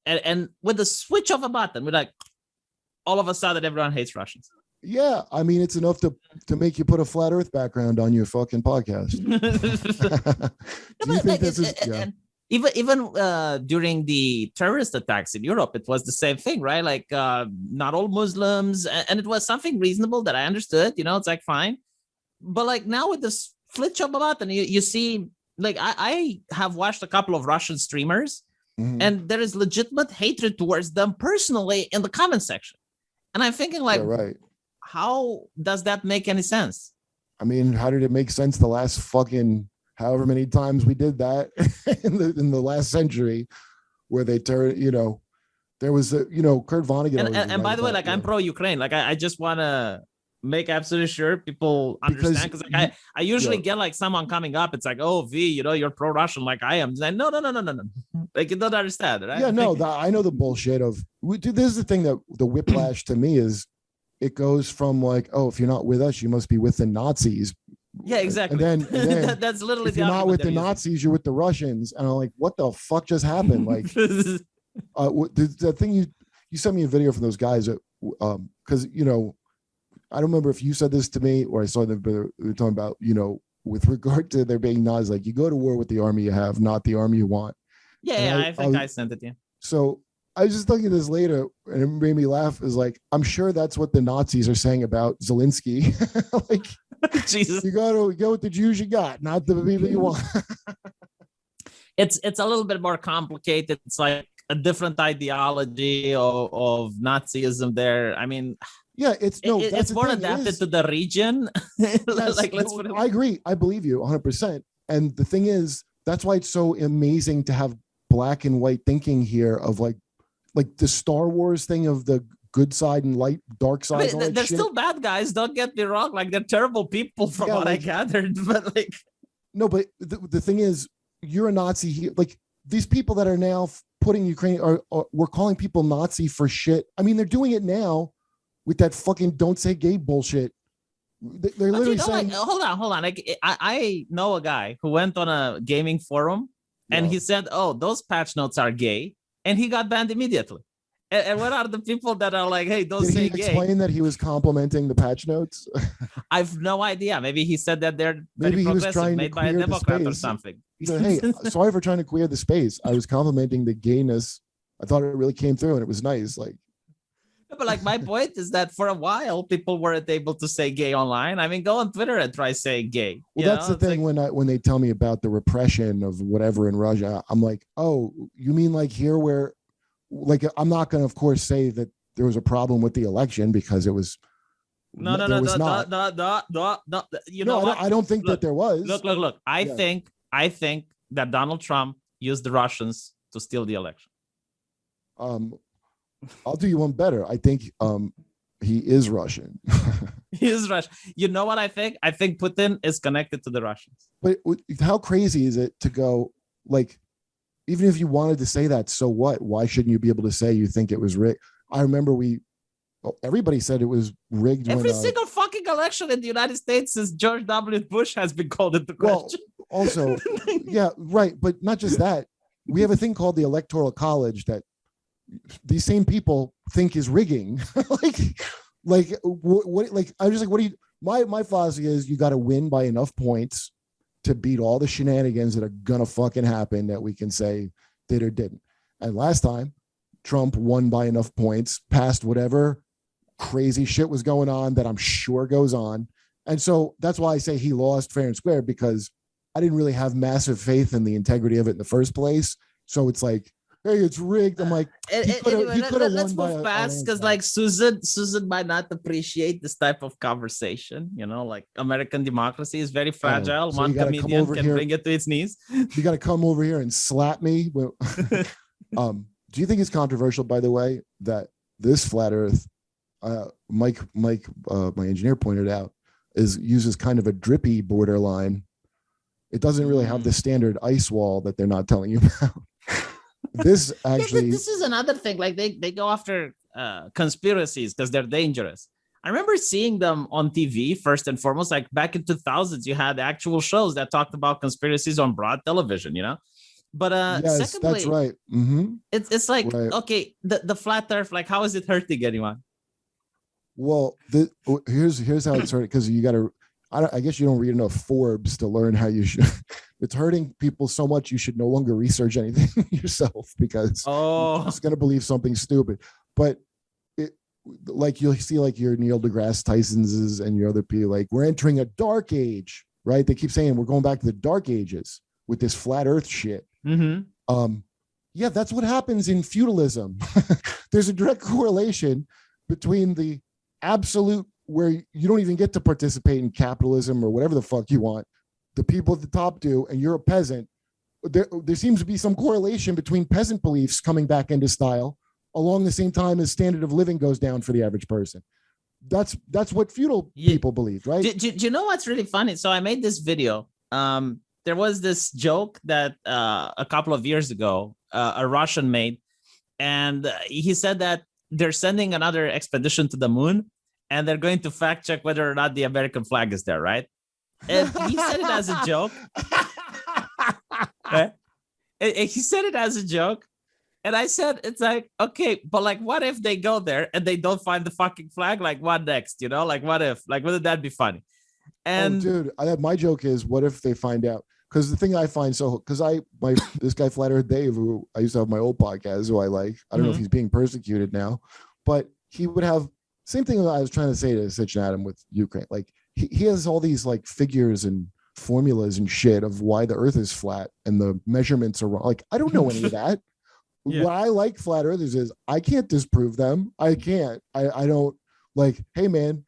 And with the switch of a button, we're like, all of a sudden, everyone hates Russians. Yeah, I mean, it's enough to make you put a flat Earth background on your fucking podcast. Do you think this is? Yeah. Even during the terrorist attacks in Europe, it was the same thing, right? Like not all Muslims, and it was something reasonable that I understood. It's like fine, but like now with this flip of a button, you see, like I have watched a couple of Russian streamers. Mm-hmm. And there is legitimate hatred towards them personally in the comment section. And I'm thinking like, right. How does that make any sense? I mean, how did it make sense the last fucking however many times we did that in the last century where they turned, there was, Kurt Vonnegut. And by the way, like I'm pro-Ukraine. Like I just want to make absolutely sure people understand because like I usually get like someone coming up, it's like, oh V, you're pro-Russian like I am. Like, no, like you don't understand, right? Yeah, no, I know the bullshit of this is the thing that the whiplash to me is it goes from like, oh, if you're not with us, you must be with the Nazis. Yeah, exactly. And then that's literally if you're not with the Nazis, you're with the Russians. And I'm like, what the fuck just happened? Like the thing you sent me a video from those guys that because I don't remember if you said this to me or I saw them, but they were talking about, with regard to there being Nazis, like you go to war with the army you have, not the army you want. Yeah, I think I sent it to you. So I was just looking at this later and it made me laugh. Is like, I'm sure that's what the Nazis are saying about Zelenskyy. Like, Jesus, you go with the Jews you got, not the people you want. It's a little bit more complicated. It's like a different ideology of Nazism there. I mean, yeah, it's more adapted to the region. Yes, like, let's put it. I agree. I believe you 100%. And the thing is, that's why it's so amazing to have black and white thinking here of like the Star Wars thing of the good side and dark side. I mean, they're still bad guys. Don't get me wrong. Like they're terrible people from what I gathered. But like, no, but the thing is, you're a Nazi here. Like these people that are now putting Ukraine we're calling people Nazi for shit. I mean, they're doing it now with that fucking don't say gay bullshit. They're literally saying, like, hold on. Like I know a guy who went on a gaming forum and he said, oh, those patch notes are gay. And he got banned immediately. And what are the people that are like, hey, don't say gay? Did he explain that he was complimenting the patch notes? I've no idea. Maybe he said that they're maybe he was trying made to by a Democrat or something. He said, hey, sorry for trying to queer the space. I was complimenting the gayness. I thought it really came through and it was nice. Like, but like my point is that for a while people weren't able to say gay online. I mean, go on Twitter and try saying gay. Well, that's the thing. Like, when they tell me about the repression of whatever in Russia, I'm like, oh, you mean like here where, like, I'm not going to, of course, say that there was a problem with the election because it was. No. You know what? I don't think that there was. Look. I think that Donald Trump used the Russians to steal the election. I'll do you one better. I think he is Russian. He is Russian. You know what I think? I think Putin is connected to the Russians. But how crazy is it to go, like, even if you wanted to say that, so what? Why shouldn't you be able to say you think it was rigged? I remember everybody said it was rigged. Every single fucking election in the United States since George W. Bush has been called into question. Well, also, yeah, right. But not just that. We have a thing called the Electoral College that these same people think is rigging. like I'm just like, what do you, my philosophy is you got to win by enough points to beat all the shenanigans that are gonna fucking happen that we can say did or didn't. And last time Trump won by enough points past whatever crazy shit was going on that I'm sure goes on. And so that's why I say he lost fair and square, because I didn't really have massive faith in the integrity of it in the first place. So it's like, hey, it's rigged. I'm like, he could have let's won move fast because like Susan might not appreciate this type of conversation. You know, like American democracy is very fragile. So one comedian can bring it to its knees. You got to come over here and slap me. Do you think it's controversial, by the way, that this flat Earth, Mike, my engineer pointed out, uses kind of a drippy borderline. It doesn't really have the standard ice wall that they're not telling you about. This actually, this is another thing. Like they go after conspiracies because they're dangerous. I remember seeing them on TV first and foremost. Like back in 2000s, you had actual shows that talked about conspiracies on broad television. You know. But yes, secondly, that's right. Mm-hmm. It's like, right. Okay, the flat Earth, like, how is it hurting anyone? Well, here's how it's hurting, because you got to, I guess you don't read enough Forbes to learn how you should. It's hurting people so much you should no longer research anything yourself, because you're just going to believe something stupid. But like you'll see like your Neil deGrasse Tyson's and your other people, like, we're entering a dark age, right? They keep saying we're going back to the dark ages with this flat Earth shit. Mm-hmm. Yeah, that's what happens in feudalism. There's a direct correlation between the absolute, where you don't even get to participate in capitalism or whatever the fuck you want, the people at the top do, and you're a peasant. There seems to be some correlation between peasant beliefs coming back into style along the same time as standard of living goes down for the average person. That's what feudal people believed, right? Do you know what's really funny? So I made this video. There was this joke that a couple of years ago, a Russian made, and he said that they're sending another expedition to the moon, and they're going to fact check whether or not the American flag is there, right? And he said it as a joke. Right? He said it as a joke. And I said, it's like, okay, but like, what if they go there and they don't find the fucking flag? Like, what next? You know, like, what if? Like, wouldn't that be funny? And dude, my joke is, what if they find out? Because the thing I find this guy Flat Earth Dave, who I used to have my old podcast, who I like, I don't know if he's being persecuted now, but he would have same thing that I was trying to say to Sitch and Adam with Ukraine. Like he has all these like figures and formulas and shit of why the Earth is flat and the measurements are wrong. Like, I don't know any of that. Yeah. What I like flat earthers is I can't disprove them. I can't. I don't, like, hey man,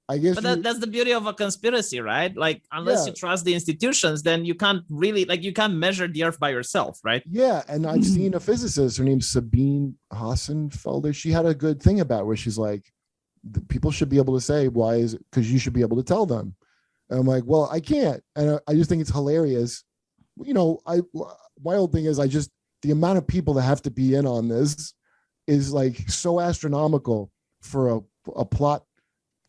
I guess. But that's the beauty of a conspiracy, right? Like, unless you trust the institutions, then you can't really, like, you can't measure the Earth by yourself, right? Yeah, and I've seen a physicist, her name's Sabine Hassenfelder. She had a good thing about where she's like, the people should be able to say, why is it? Because you should be able to tell them. And I'm like, well, I can't. And I just think it's hilarious. You know, my old thing is the amount of people that have to be in on this is like so astronomical for a plot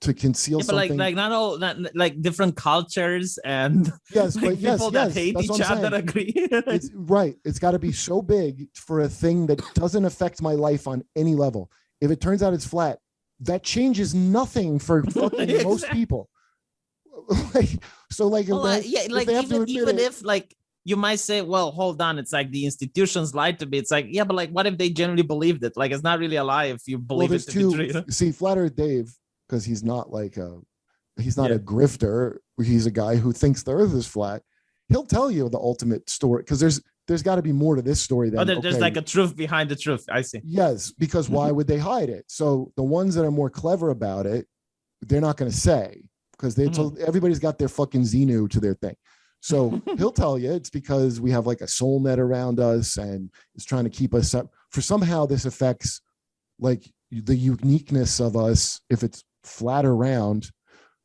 to conceal something. Like not like different cultures and people that hate each other agree. It's right. It's got to be so big for a thing that doesn't affect my life on any level. If it turns out it's flat, that changes nothing for fucking most people. Even if like, you might say, well, hold on, it's like the institutions lied to me. It's like, yeah, but like, what if they genuinely believed it? Like, it's not really a lie if you believe it to be true. You know? See, Flat Earth Dave, because he's not like he's not a grifter. He's a guy who thinks the Earth is flat. He'll tell you the ultimate story, because there's got to be more to this story than there's like a truth behind the truth. I see. Yes, because why would they hide it? So the ones that are more clever about it, they're not going to say, because everybody's got their fucking Xenu to their thing. So he'll tell you it's because we have like a soul net around us and it's trying to keep us up. For somehow this affects like the uniqueness of us if it's flat around,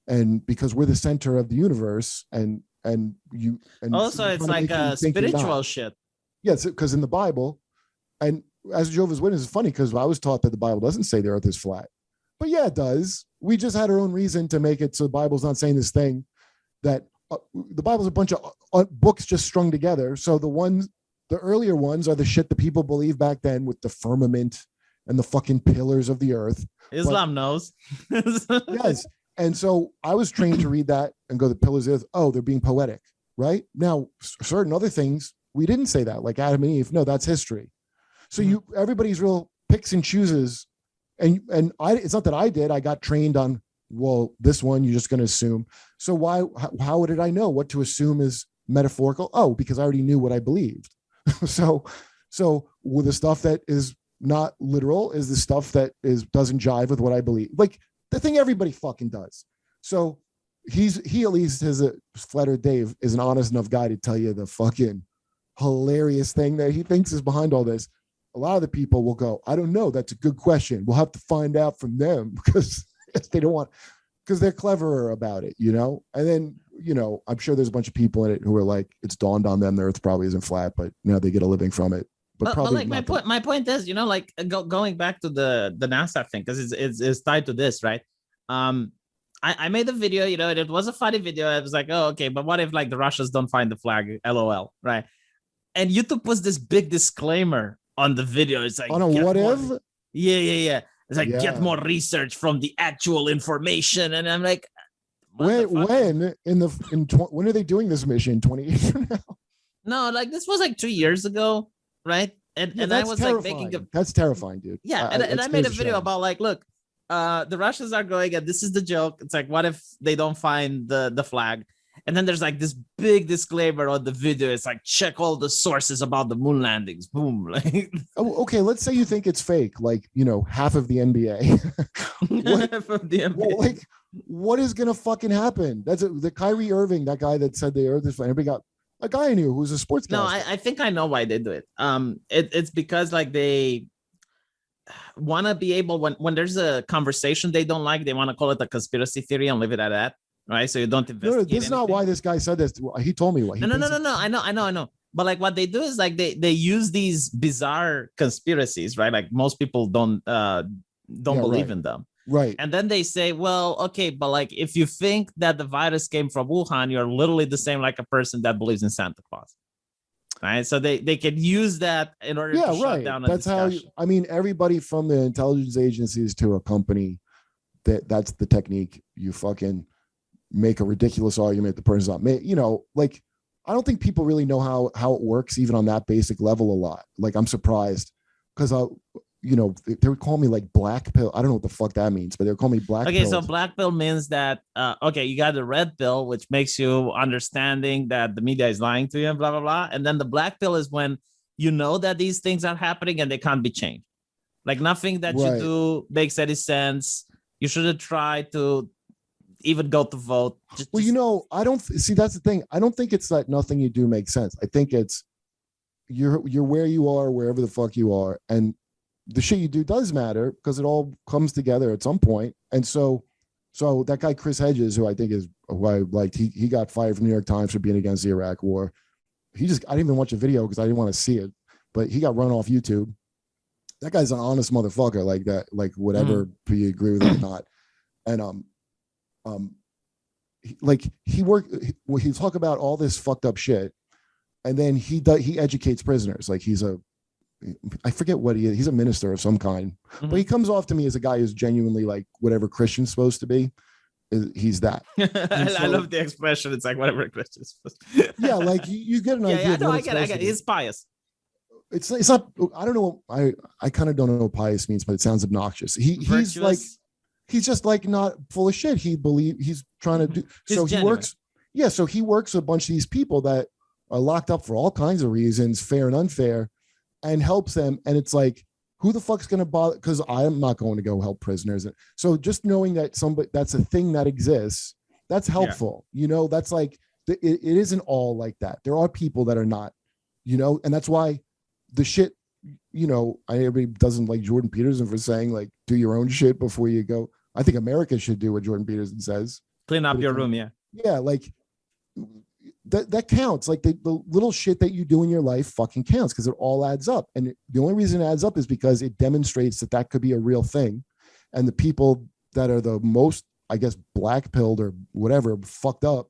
and because we're the center of the universe and also it's like a spiritual shit. Yes, because in the Bible, and as Jehovah's Witness, is funny because I was taught that the Bible doesn't say the Earth is flat, but yeah, it does. We just had our own reason to make it so the Bible's not saying this thing that. The Bible's a bunch of books just strung together. So the earlier ones are the shit that people believed back then with the firmament and the fucking pillars of the earth. Islam knows. Yes. And so I was trained to read that and go, the pillars of the earth. Oh, they're being poetic, right? Now, certain other things, we didn't say that, like Adam and Eve. No, that's history. So everybody's real picks and chooses. And it's not that I did. I got trained on, well, this one you're just going to assume. So how did I know what to assume is metaphorical? Oh, because I already knew what I believed. So So with the stuff that is not literal is the stuff that doesn't jive with what I believe. Like the thing everybody fucking does. So he at least has a Flatter Dave is an honest enough guy to tell you the fucking hilarious thing that he thinks is behind all this. A lot of the people will go, I don't know. That's a good question. We'll have to find out from them because they don't want, because they're cleverer about it, you know? And then, you know, I'm sure there's a bunch of people in it who are like, it's dawned on them the earth probably isn't flat, but you know, they get a living from it. But probably like my point is, you know, like going back to the NASA thing, because it's tied to this, right? I made a video, you know, and it was a funny video. I was like, oh, okay, but what if like the Russians don't find the flag? LOL, right? And YouTube was this big disclaimer on the video. It's like, on a what if? Yeah. It's like, get more research from the actual information. And I'm like, when are they doing this mission? 20 years from now? No, like this was like 2 years ago, right? And I was terrifying. like making that's terrifying, dude. Yeah, and I made a video about like, look, the Russians are going, and this is the joke. It's like, what if they don't find the flag? And then there's like this big disclaimer on the video. It's like, check all the sources about the moon landings. Boom. Like, oh, okay, let's say you think it's fake, like, you know, half of the NBA. Half of the NBA. Well, like, what is gonna fucking happen? That's the Kyrie Irving, that guy that said the earth is flat. Everybody got a guy I knew who was a sports guy. No, I think I know why they do it. It's because like they want to be able, when there's a conversation they don't like, they want to call it a conspiracy theory and leave it at that, right? So you don't investigate. No, this is not why this guy said this. He told me why. No. I know. But like what they do is like they use these bizarre conspiracies, right? Like most people don't believe in them. Right. And then they say, well, okay, but like if you think that the virus came from Wuhan, you're literally the same like a person that believes in Santa Claus. Right. So they can use that in order to shut down a discussion. How I mean, everybody from the intelligence agencies to a company, that's the technique. You fucking make a ridiculous argument. The person's not, you know, like, I don't think people really know how it works, even on that basic level a lot. Like, I'm surprised because you know, they would call me like black pill. I don't know what the fuck that means, but they'll call me black pill. Okay, so black pill means that, okay, you got the red pill, which makes you understanding that the media is lying to you and blah, blah, blah. And then the black pill is when you know that these things are happening and they can't be changed. Like nothing that you do makes any sense. You shouldn't try to even go to vote. Well, you know, I don't see, that's the thing. I don't think it's that nothing you do makes sense. I think it's you're where you are, wherever the fuck you are. And the shit you do does matter because it all comes together at some point. And so that guy, Chris Hedges, who I think is who I liked, he got fired from the New York Times for being against the Iraq war. I didn't even watch a video because I didn't want to see it, but he got run off YouTube. That guy's an honest motherfucker, like that, like whatever you agree with it or not. And he talk about all this fucked up shit, and then he educates prisoners. Like I forget what he is. He's a minister of some kind, but he comes off to me as a guy who's genuinely like whatever Christian's supposed to be. He's that. I love the expression. It's like whatever Christian's supposed to be. Yeah, like you get an idea. Yeah, I get it. He's pious. It's not. I don't know. I kind of don't know what pious means, but it sounds obnoxious. He's like, he's just like not full of shit. He's trying to do. So he works. Yeah, so he works with a bunch of these people that are locked up for all kinds of reasons, fair and unfair, and helps them. And it's like, who the fuck's going to bother? Because I'm not going to go help prisoners. So just knowing that that's a thing that exists, that's helpful. Yeah. You know, that's like, it isn't all like that. There are people that are not, you know, and that's why the shit, you know, everybody doesn't like Jordan Peterson for saying like, do your own shit before you go. I think America should do what Jordan Peterson says. Clean up your room. Yeah. Yeah. Like that counts. Like the little shit that you do in your life fucking counts because it all adds up. And the only reason it adds up is because it demonstrates that could be a real thing. And the people that are the most, I guess, black pilled or whatever, fucked up,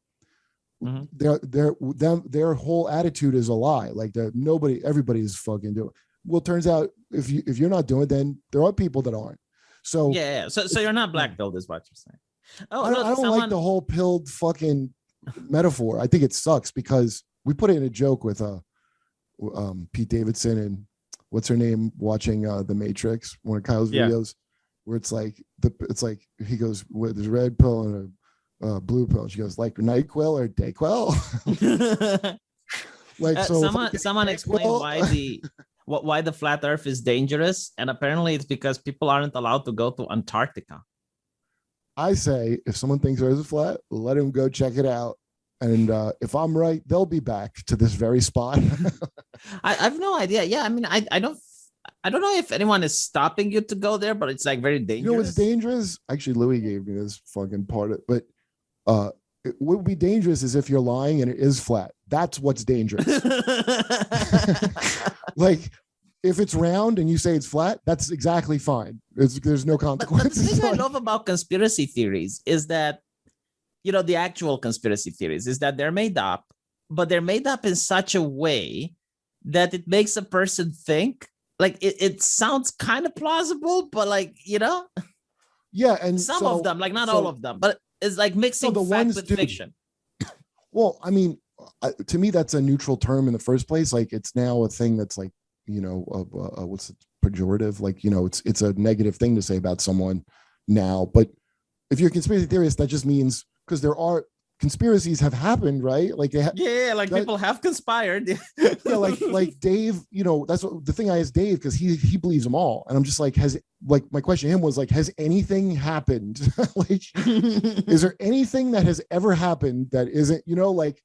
their whole attitude is a lie. Like everybody's fucking doing. Well, it turns out if you're not doing it, then there are people that aren't. So yeah. So you're not black pilled, is what you're saying. Oh, I don't like the whole pilled fucking metaphor. I think it sucks because we put it in a joke with Pete Davidson and what's her name watching The Matrix, one of Kyle's videos, where it's like he goes, well, there's a red pill and a blue pill. She goes, like NyQuil or DayQuil. Like so someone explained why the flat Earth is dangerous, and apparently it's because people aren't allowed to go to Antarctica. I say if someone thinks Earth is flat, let him go check it out. And if I'm right, they'll be back to this very spot. I have no idea. Yeah, I mean, I don't know if anyone is stopping you to go there, but it's like very dangerous. You know what's dangerous? Actually, Louis gave me this fucking part of it, but what would be dangerous is if you're lying and it is flat. That's what's dangerous. Like, if it's round and you say it's flat, that's exactly fine. There's no consequences. But the thing I love about conspiracy theories is that, you know, the actual conspiracy theories is that they're made up, but they're made up in such a way that it makes a person think. Like, it sounds kind of plausible, but like, you know, yeah, and some of them, like not all of them, but it's like mixing fact with fiction. Well, I mean, to me, that's a neutral term in the first place. Like, it's now a thing that's like, you know, what's it, pejorative? Like, you know, it's a negative thing to say about someone now. But if you're a conspiracy theorist, that just means because there are conspiracies have happened, right? Like people have conspired. Yeah, like Dave, you know, that's what the thing I asked Dave, because he believes them all. And I'm just like, my question to him was like, has anything happened? Like, is there anything that has ever happened that isn't, you know, like,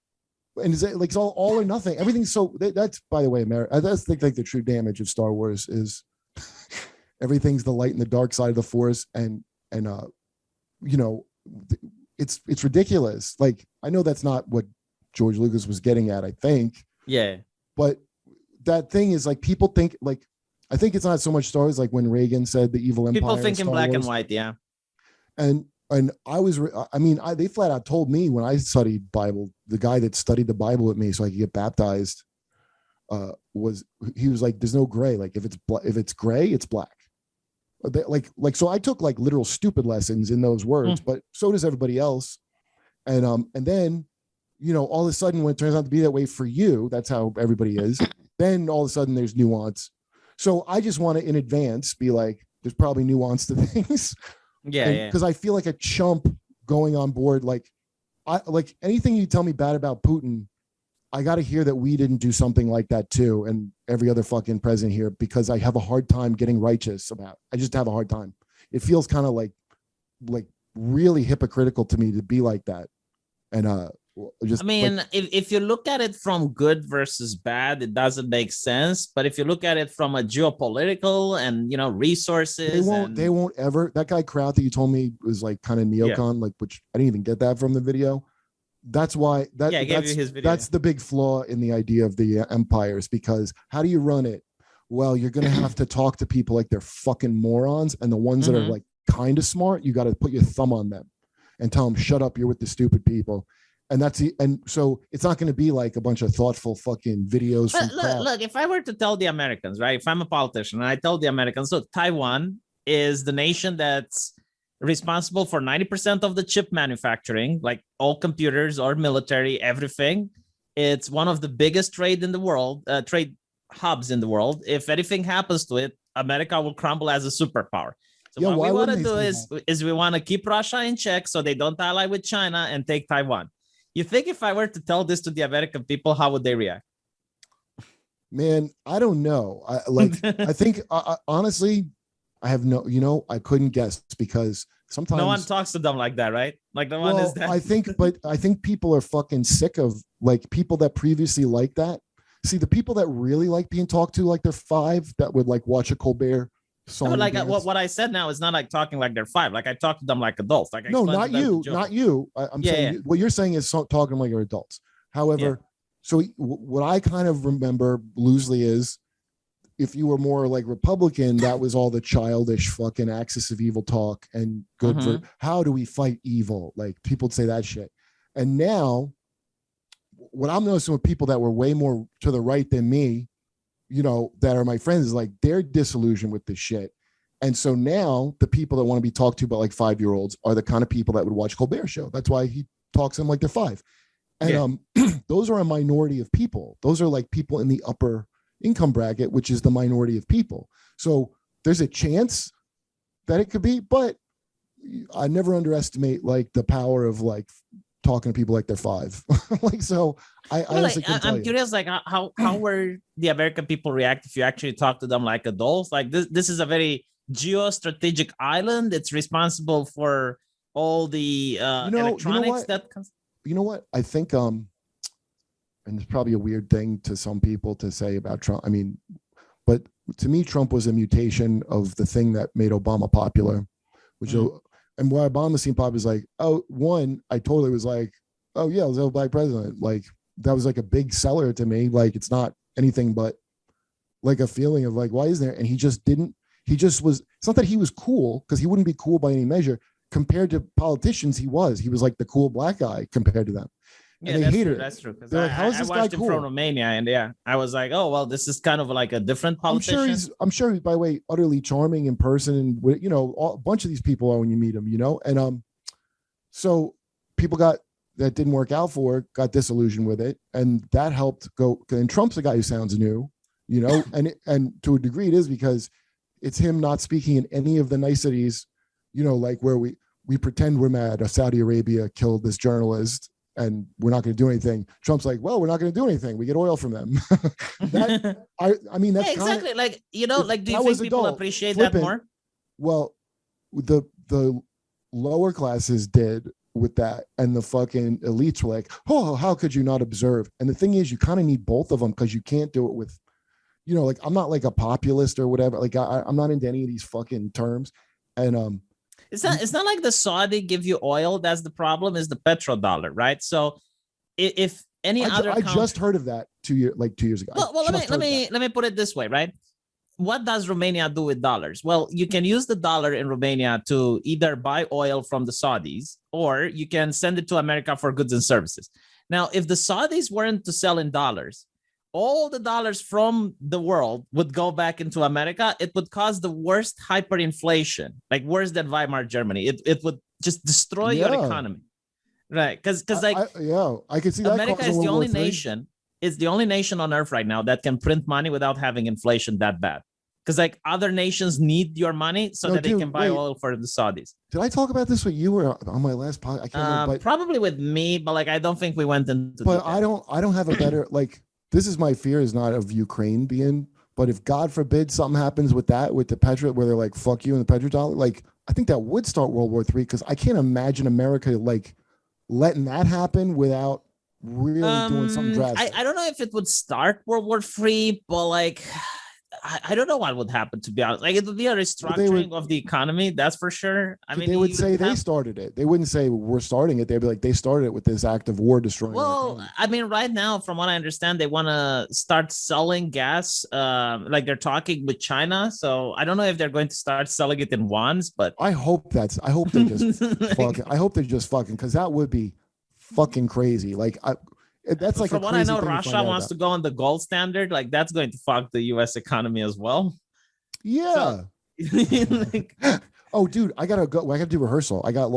and is it like it's all or nothing? Everything's so that's, by the way, America, that's like the true damage of Star Wars is everything's the light and the dark side of the Force. And you know, it's ridiculous. Like, I know that's not what George Lucas was getting at, I think. Yeah. But that thing is like, people think like, I think it's not so much Star Wars, like when Reagan said the evil empire. People think in black and white, yeah. And they flat out told me when I studied Bible, the guy that studied the Bible with me so I could get baptized, was like, there's no gray. Like, if it's gray, it's black. So I took like literal stupid lessons in those words, but so does everybody else. And then, you know, all of a sudden when it turns out to be that way for you, that's how everybody is. Then all of a sudden there's nuance. So I just want to in advance be like, there's probably nuance to things. Yeah. Because I feel like a chump going on board. Like, like anything you tell me bad about Putin, I got to hear that we didn't do something like that too, and every other fucking president here, because I have a hard time getting righteous about. I just have a hard time. It feels kind of like really hypocritical to me to be like that. And just, I mean, like, if you look at it from good versus bad, it doesn't make sense. But if you look at it from a geopolitical and, you know, resources, they won't ever. That guy Kraut that you told me was like kind of neocon, like, which I didn't even get that from the video. That's why I gave you his video. That's the big flaw in the idea of the empires, because how do you run it? Well, you're going to have to talk to people like they're fucking morons, and the ones that are like kind of smart, you got to put your thumb on them and tell them, shut up, you're with the stupid people. And so it's not going to be like a bunch of thoughtful fucking videos. Look, if I were to tell the Americans, right, if I'm a politician and I tell the Americans, look, Taiwan is the nation that's responsible for 90% of the chip manufacturing, like all computers or military, everything. It's one of the biggest trade hubs in the world. If anything happens to it, America will crumble as a superpower. So what we want to do is we want to keep Russia in check so they don't ally with China and take Taiwan. You think if I were to tell this to the American people, how would they react? Man, I don't know. I think honestly, I have I couldn't guess, because sometimes no one talks to them like that, right? Like the one is that. I think people are fucking sick of like people that previously liked that. See, the people that really like being talked to like they're 5, that would like watch a Colbert song. No, like what I said now is not like talking like they're 5. Like I talk to them like adults. Like no, not you. I'm saying what you're saying is talking like you're adults. However, so what I kind of remember loosely is, if you were more like Republican, that was all the childish fucking axis of evil talk and good for how do we fight evil? Like people would say that shit. And now what I'm noticing with people that were way more to the right than me, you know, that are my friends, is like they're disillusioned with this shit. And so now the people that want to be talked to by like 5-year-olds are the kind of people that would watch Colbert Show. That's why he talks to them like they're 5. And those are a minority of people. Those are like people in the upper income bracket, which is the minority of people. So there's a chance that it could be, but I never underestimate like the power of like talking to people like they're 5. Like, so I'm curious, like how were the American people react if you actually talk to them like adults? Like this is a very geostrategic island. It's responsible for all the electronics that comes. You know what? I think and it's probably a weird thing to some people to say about Trump. I mean, but to me, Trump was a mutation of the thing that made Obama popular, which and why Obama seemed popular is like, I totally was like, oh yeah, let's have a black president. Like that was like a big seller to me. Like it's not anything but like a feeling of like, why isn't there? And he just was, it's not that he was cool, because he wouldn't be cool by any measure. Compared to politicians, he was like the cool black guy compared to them. Yeah, that's true. Because I watched him from Romania, and I was like, oh well, this is kind of like a different politician. I'm sure he's by the way utterly charming in person, and a bunch of these people are when you meet him, and so people that didn't work out for got disillusioned with it, and that helped go. And Trump's a guy who sounds new, and to a degree it is because it's him not speaking in any of the niceties, like where we pretend we're mad. Saudi Arabia killed this journalist and we're not going to do anything. Trump's like, well, we're not going to do anything. We get oil from them. I mean, that's exactly like, do you think people appreciate that more? Well, the lower classes did with that, and the fucking elites were like, oh, how could you not observe? And the thing is, you kind of need both of them, because you can't do it with, like, I'm not like a populist or whatever. Like I'm not into any of these fucking terms. And it's not like the Saudi give you oil. That's the problem, is the petrodollar, right? So if any I just heard of that 2 years ago. Well, let me put it this way, right? What does Romania do with dollars? Well, you can use the dollar in Romania to either buy oil from the Saudis, or you can send it to America for goods and services. Now, if the Saudis weren't to sell in dollars, all the dollars from the world would go back into America. It would cause the worst hyperinflation, like worse than Weimar Germany. It would just destroy your economy, right? Because I can see that. America is the only nation. It's the only nation on earth right now that can print money without having inflation that bad. Because like other nations need your money so that they can buy oil for the Saudis. Did I talk about this with you or on my last podcast? I can't remember. Probably with me, but like I don't think we went into. But I don't have a better like. This is my fear, is not of Ukraine being, but if God forbid something happens with the petro, where they're like, fuck you and the petrodollar, like, I think that would start World War III, because I can't imagine America like letting that happen without really doing something drastic. I don't know if it would start World War III, but like, I don't know what would happen, to be honest. Like, it would be a restructuring of the economy, that's for sure. I mean, they would say they started it. They wouldn't say we're starting it. They'd be like, they started it with this act of war destroying. Well, I mean, right now, from what I understand, they want to start selling gas. Like they're talking with China. So I don't know if they're going to start selling it in wands, but I hope they're just fucking. I hope they're just fucking, because that would be fucking crazy. Like that's like, from what I know, Russia wants to go on the gold standard. Like that's going to fuck the U.S. economy as well. Yeah. Like, oh, dude, I gotta go. I gotta do rehearsal. I got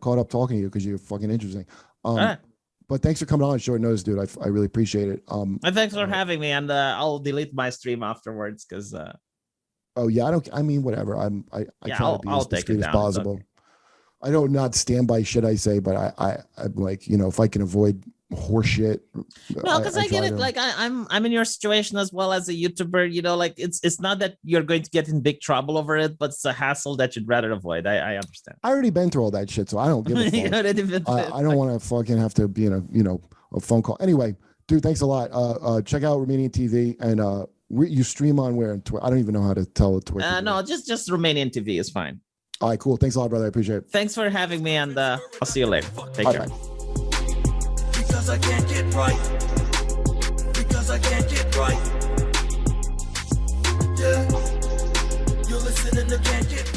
caught up talking to you because you're fucking interesting. But thanks for coming on short notice, dude. I really appreciate it. And thanks for having me. And I'll delete my stream afterwards because. Oh yeah, I mean, whatever. I try to be as discreet as possible. Okay. I don't not stand by shit I say, but I'm like, if I can avoid horseshit. No, because I get it. Like I'm in your situation as well as a YouTuber. Like it's not that you're going to get in big trouble over it, but it's a hassle that you'd rather avoid. I understand. I already been through all that shit, so I don't give a fuck. I don't want to fucking have to be in a phone call. Anyway, dude, thanks a lot. Check out Romanian TVee, and you stream on where? I don't even know how to tell it. No, just Romanian TVee is fine. All right, cool. Thanks a lot, brother. I appreciate it. Thanks for having me, and I'll see you later. Take care. Because I can't get right. Because I can't get right. Yeah. You're listening to Can't Get Right.